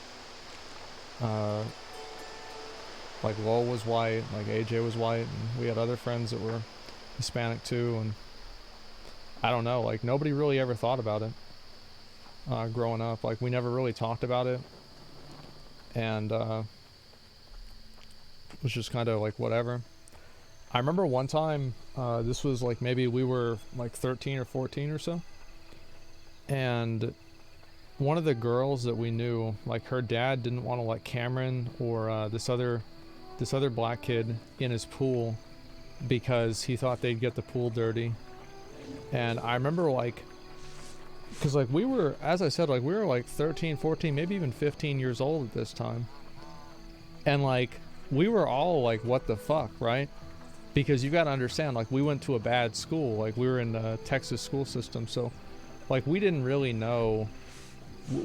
[SPEAKER 1] like, Lowell was white, like AJ was white, and we had other friends that were Hispanic too. And I don't know, like, nobody really ever thought about it growing up. Like, we never really talked about it, and it was just kind of like whatever. I remember one time, this was like, maybe we were like 13 or 14 or so, and one of the girls that we knew, like, her dad didn't want to let Cameron or this other black kid in his pool because he thought they'd get the pool dirty. And I remember, like, because like, we were, as I said, like, we were like 13, 14, maybe even 15 years old at this time, and like, we were all like, what the fuck, right? Because you got to understand, like, we went to a bad school, like, we were in the Texas school system, so like, we didn't really know,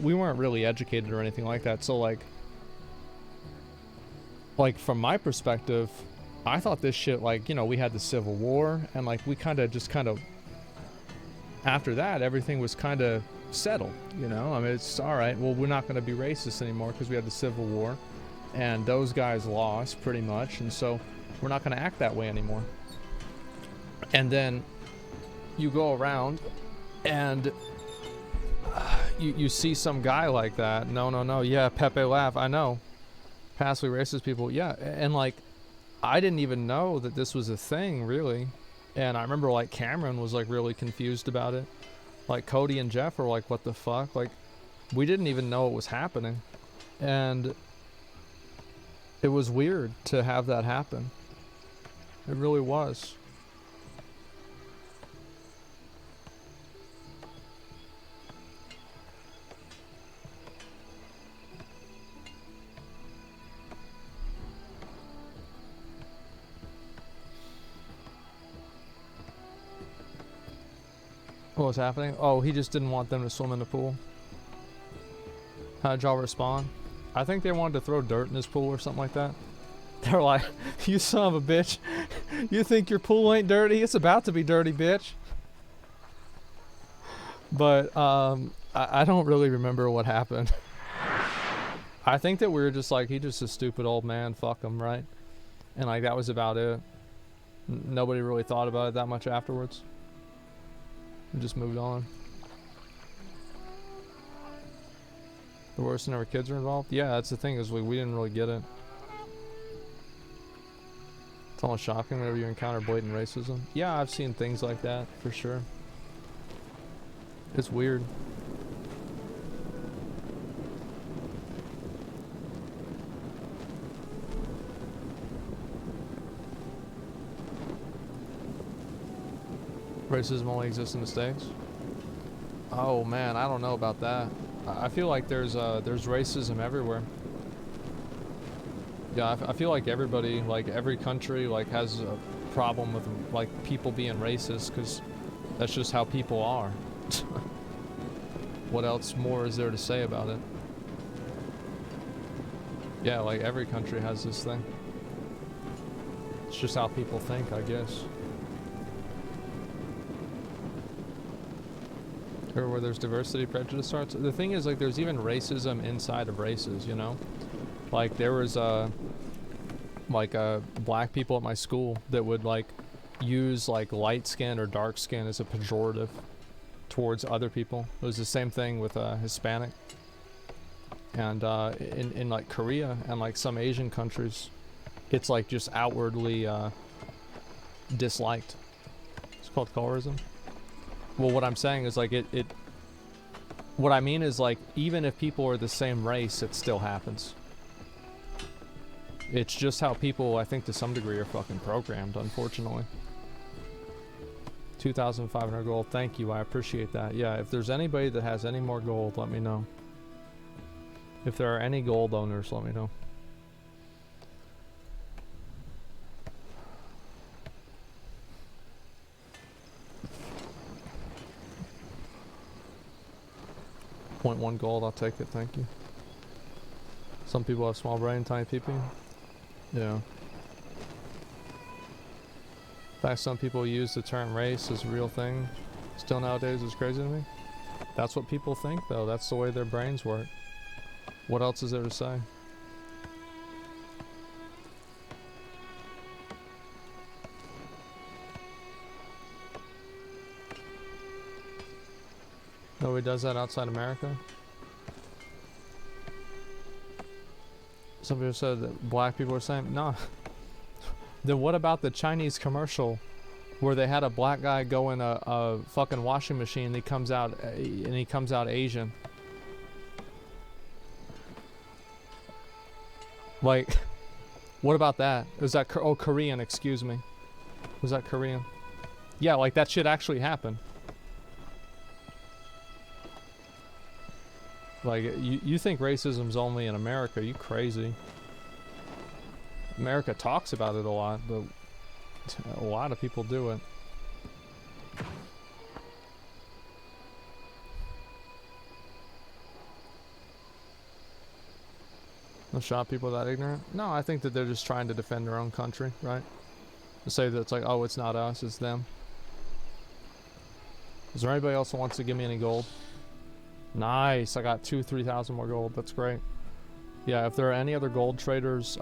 [SPEAKER 1] we weren't really educated or anything like that. So like from my perspective, I thought this shit, like, you know, we had the Civil War, and like, we kind of after that, everything was kind of settled, you know. I mean, it's all right, well, we're not going to be racist anymore because we had the Civil War, and those guys lost pretty much, and so we're not going to act that way anymore. And then you go around and you see some guy like that. No, yeah, Pepe laugh, I know, passively racist people, yeah. And like, I didn't even know that this was a thing, really. And I remember, like, Cameron was like really confused about it. Like, Cody and Jeff were like, what the fuck? Like, we didn't even know it was happening. And it was weird to have that happen. It really was. What was happening? Oh, he just didn't want them to swim in the pool. How did y'all respond? I think they wanted to throw dirt in his pool or something like that. They're like, you son of a bitch. You think your pool ain't dirty? It's about to be dirty, bitch. But I don't really remember what happened. I think that we were just like, he's just a stupid old man, fuck him, right? And like, that was about it. Nobody really thought about it that much afterwards. We just moved on. The worst whenever kids are involved? Yeah, that's the thing, is we didn't really get it. It's almost shocking whenever you encounter blatant racism. Yeah, I've seen things like that, for sure. It's weird. Racism only exists in the States? Oh man, I don't know about that. I feel like there's racism everywhere. Yeah, I feel like everybody, like every country, like has a problem with like people being racist, because that's just how people are. What else more is there to say about it? Yeah, like every country has this thing. It's just how people think, I guess. Or where there's diversity, prejudice starts. The thing is, like, there's even racism inside of races, you know? Like, there was, black people at my school that would, like, use, like, light skin or dark skin as a pejorative towards other people. It was the same thing with, Hispanic. And, in, like, Korea and, like, some Asian countries, it's, like, just outwardly, disliked. It's called colorism. Well, what I'm saying is, like, what I mean is, like, even if people are the same race, it still happens. It's just how people, I think, to some degree, are fucking programmed, unfortunately. 2,500 gold, thank you, I appreciate that. Yeah, if there's anybody that has any more gold, let me know. If there are any gold owners, let me know. .1 gold, I'll take it, thank you. Some people have small brain, tiny peepee. Yeah. In fact, some people use the term race as a real thing. Still nowadays is crazy to me. That's what people think, though. That's the way their brains work. What else is there to say? Nobody does that outside America? Some people said that black people are saying, no. Then what about the Chinese commercial where they had a black guy go in a fucking washing machine and he comes out Asian? Like, what about that? Was that, oh, Korean, excuse me. Was that Korean? Yeah, like that shit actually happened. Like, you think racism's only in America, you crazy. America talks about it a lot, but a lot of people do it. No shot people that ignorant? No, I think that they're just trying to defend their own country, right? To say that it's like, oh, it's not us, it's them. Is there anybody else who wants to give me any gold? Nice, I got 3,000 more gold, that's great. Yeah, if there are any other gold traders,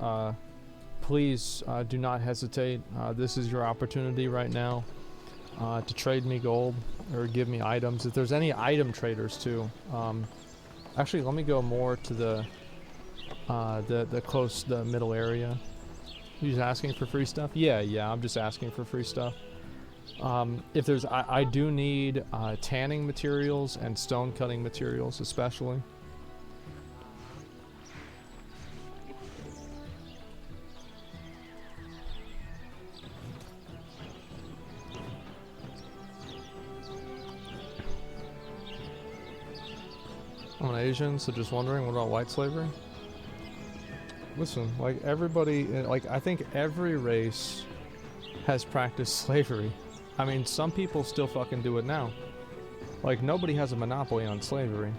[SPEAKER 1] please do not hesitate. This is your opportunity right now to trade me gold or give me items. If there's any item traders too. Actually, let me go more to the middle area. You just asking for free stuff? Yeah, I'm just asking for free stuff. If there's, I do need tanning materials and stone cutting materials, especially. I'm an Asian, so just wondering, what about white slavery? Listen, like everybody, like I think every race has practiced slavery. I mean, some people still fucking do it now. Like, nobody has a monopoly on slavery.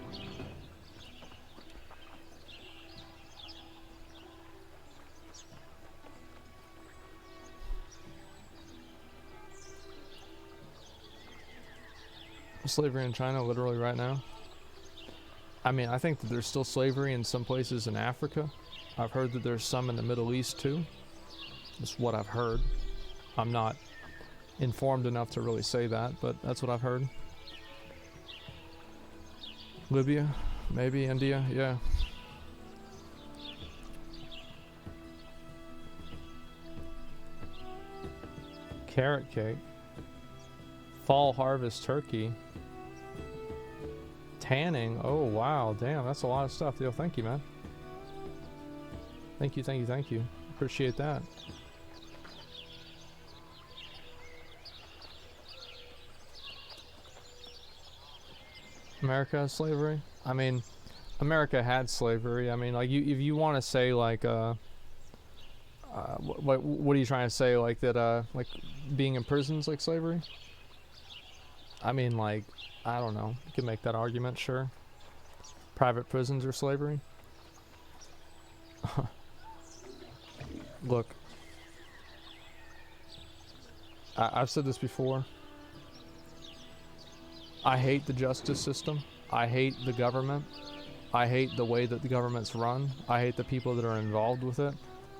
[SPEAKER 1] Slavery in China, literally right now. I mean, I think that there's still slavery in some places in Africa. I've heard that there's some in the Middle East too. That's what I've heard. I'm not informed enough to really say that, but that's what I've heard. Libya, maybe India, yeah. Carrot cake. Fall harvest turkey. Tanning, oh wow, damn, that's a lot of stuff. Yo, thank you, man. Thank you. Appreciate that. America has slavery? I mean, America had slavery. I mean, like, if you want to say, like, what are you trying to say? Like, that, like, being in prison's like slavery? I mean, like, I don't know. You can make that argument, sure. Private prisons are slavery. Look, I've said this before. I hate the justice system. I hate the government. I hate the way that the government's run. I hate the people that are involved with it.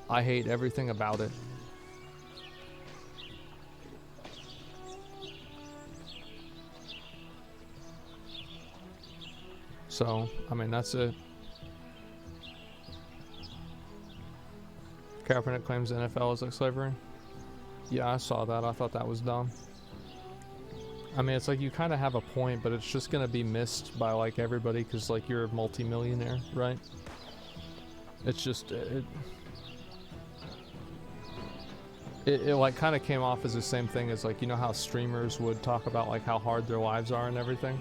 [SPEAKER 1] I hate everything about it. So, I mean, that's it. Kaepernick claims the NFL is like slavery. Yeah, I saw that. I thought that was dumb. I mean, it's like you kind of have a point, but it's just going to be missed by like everybody because like you're a multi-millionaire, right? It's just, it like kind of came off as the same thing as like, you know how streamers would talk about like how hard their lives are and everything?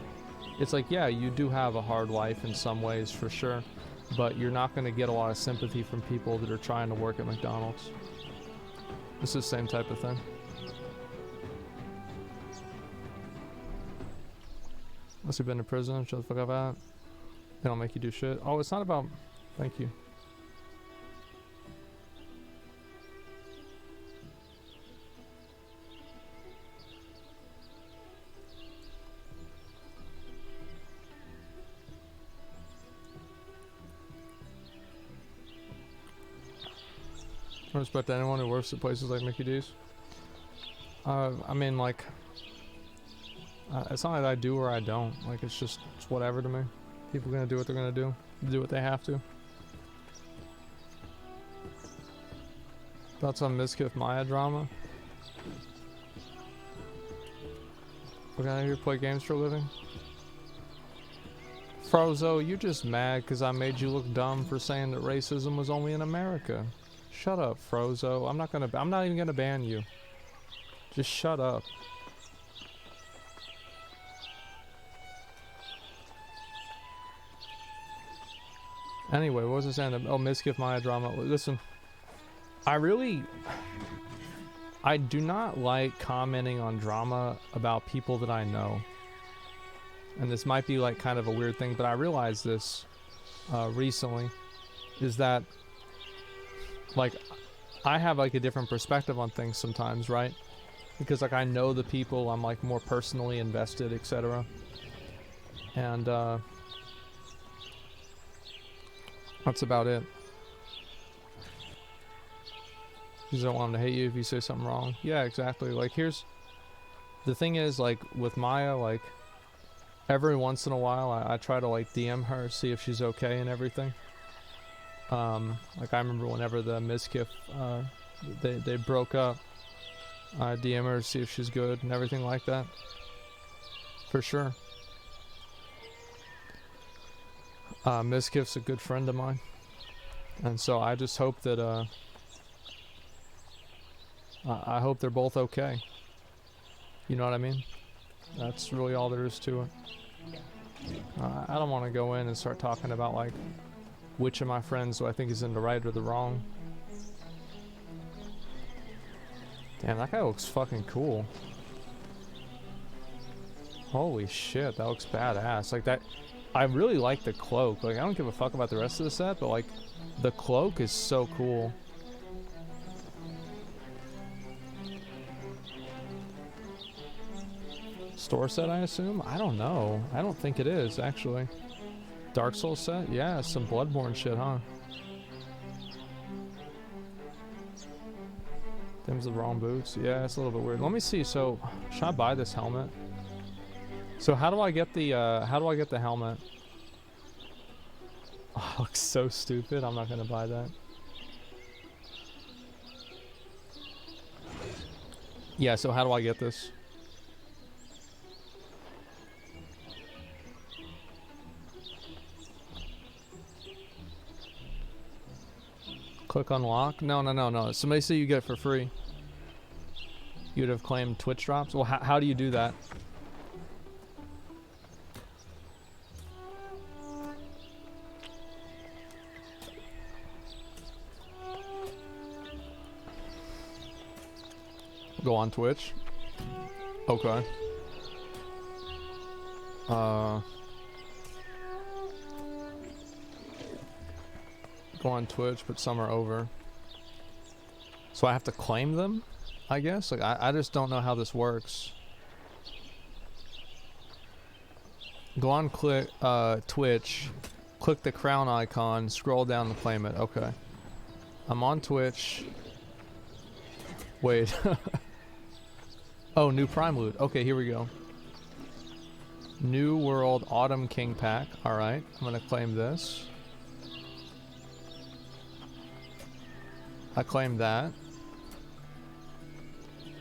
[SPEAKER 1] It's like, yeah, you do have a hard life in some ways for sure, but you're not going to get a lot of sympathy from people that are trying to work at McDonald's. It's the same type of thing. Unless you've been to prison, shut the fuck up at. They don't make you do shit. Oh, it's not about... Thank you. I respect anyone who works at places like Mickey D's. I mean, like... it's not that I do or I don't. Like, it's just, it's whatever to me. People are gonna do what they're gonna do what they have to. Thoughts on Mizkif Maya drama? We're gonna here play games for a living? Frozo, you're just mad because I made you look dumb for saying that racism was only in America. Shut up, Frozo. I'm not even gonna ban you. Just shut up. Anyway, what was I saying? Oh, Mizkif Maya drama. Listen, I do not like commenting on drama about people that I know. And this might be like kind of a weird thing, but I realized this recently, is that like I have like a different perspective on things sometimes, right? Because like I know the people, I'm like more personally invested, etc. And that's about it. You don't want them to hate you if you say something wrong. Yeah, exactly. Like here's the thing is, like with Maya, like every once in a while I try to like DM her, see if she's okay and everything. Like I remember whenever the Mizkif they broke up, I DM her to see if she's good and everything like that. For sure. Mizkif's a good friend of mine, and so I just hope that I hope they're both okay. You know what I mean? That's really all there is to it. I don't want to go in and start talking about like which of my friends do I think is in the right or the wrong. Damn, that guy looks fucking cool. Holy shit, that looks badass. Like that, I really like the cloak. Like I don't give a fuck about the rest of the set, but like the cloak is so cool. Store set, I assume? I don't know. I don't think it is, actually. Dark Souls set? Yeah, some Bloodborne shit, huh? Them's the wrong boots. Yeah, it's a little bit weird. Let me see. So, should I buy this helmet? So, how do I get the helmet? Oh, it looks so stupid. I'm not gonna buy that. Yeah, so how do I get this? Click unlock? No. Somebody say you get it for free. You'd have claimed Twitch drops? Well, how do you do that? Go on Twitch? Okay. go on Twitch, but some are over. So I have to claim them, I guess? Like, I just don't know how this works. Go on Twitch, click the crown icon, scroll down to claim it. Okay. I'm on Twitch. Wait. Oh, new Prime loot. Okay, here we go. New World Autumn King Pack. Alright, I'm gonna claim this. I claim that.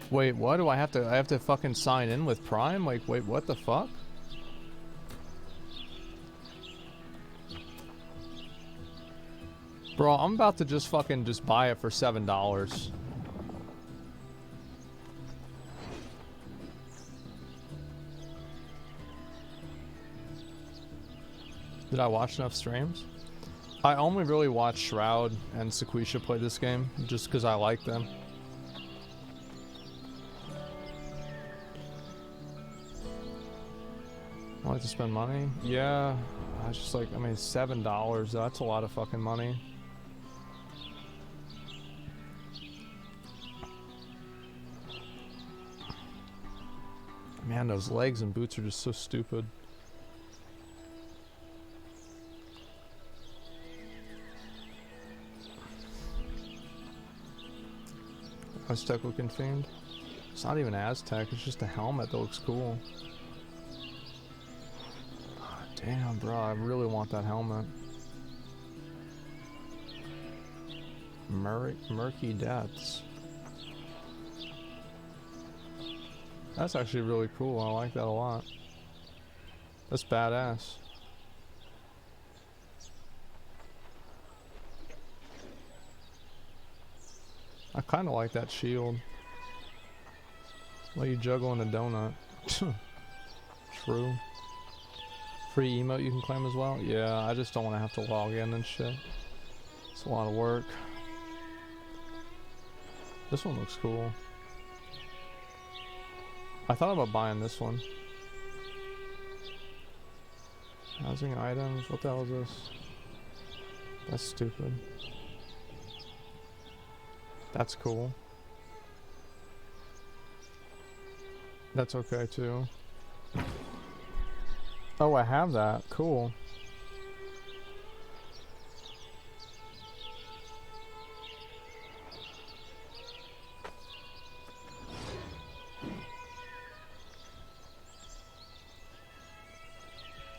[SPEAKER 1] Wait, what do I have to fucking sign in with Prime? Like, wait, what the fuck? Bro, I'm about to just buy it for $7. Did I watch enough streams? I only really watch Shroud and Sequisha play this game, just because I like them. I like to spend money? Yeah, I just like, I mean, $7, that's a lot of fucking money. Man, those legs and boots are just so stupid. Aztec looking fiend. It's not even Aztec, it's just a helmet that looks cool. Oh, damn, bro, I really want that helmet. Murky Depths. That's actually really cool. I like that a lot. That's badass. I kind of like that shield. While you juggling a donut. True. Free emote you can claim as well? Yeah, I just don't want to have to log in and shit. It's a lot of work. This one looks cool. I thought about buying this one. Housing items? What the hell is this? That's stupid. That's cool. That's okay too. Oh, I have that. Cool.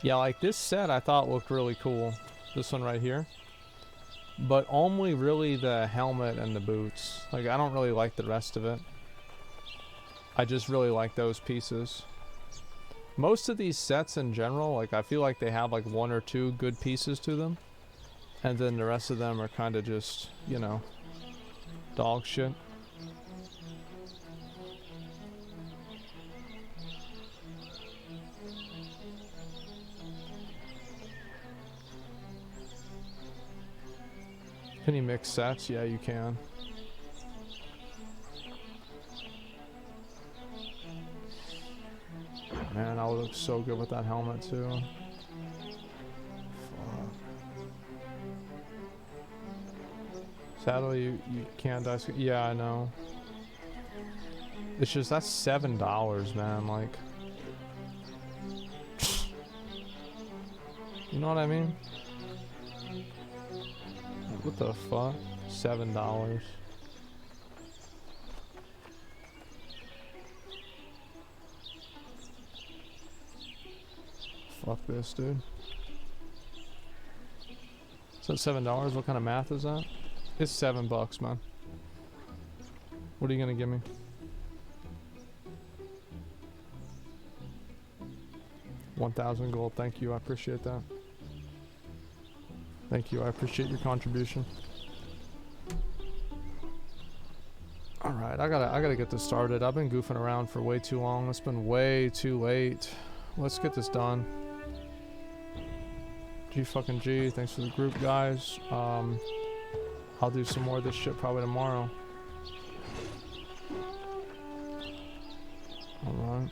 [SPEAKER 1] Yeah, like this set I thought looked really cool. This one right here. But only really the helmet and the boots. Like, I don't really like the rest of it. I just really like those pieces. Most of these sets in general, like, I feel like they have like one or two good pieces to them. And then the rest of them are kind of just, you know, dog shit. Can you mix sets? Yeah, you can. Man, I would look so good with that helmet too. Fuck. Sadly, you can't die. Yeah, I know. It's just, that's $7, man. Like, you know what I mean? What the fuck? $7. Fuck this, dude. Is that $7? What kind of math is that? It's $7, man. What are you gonna give me? $1,000 gold. Thank you. I appreciate that. Thank you, I appreciate your contribution. Alright, I gotta get this started. I've been goofing around for way too long. It's been way too late. Let's get this done. G fucking G, thanks for the group, guys. I'll do some more of this shit probably tomorrow. Alright.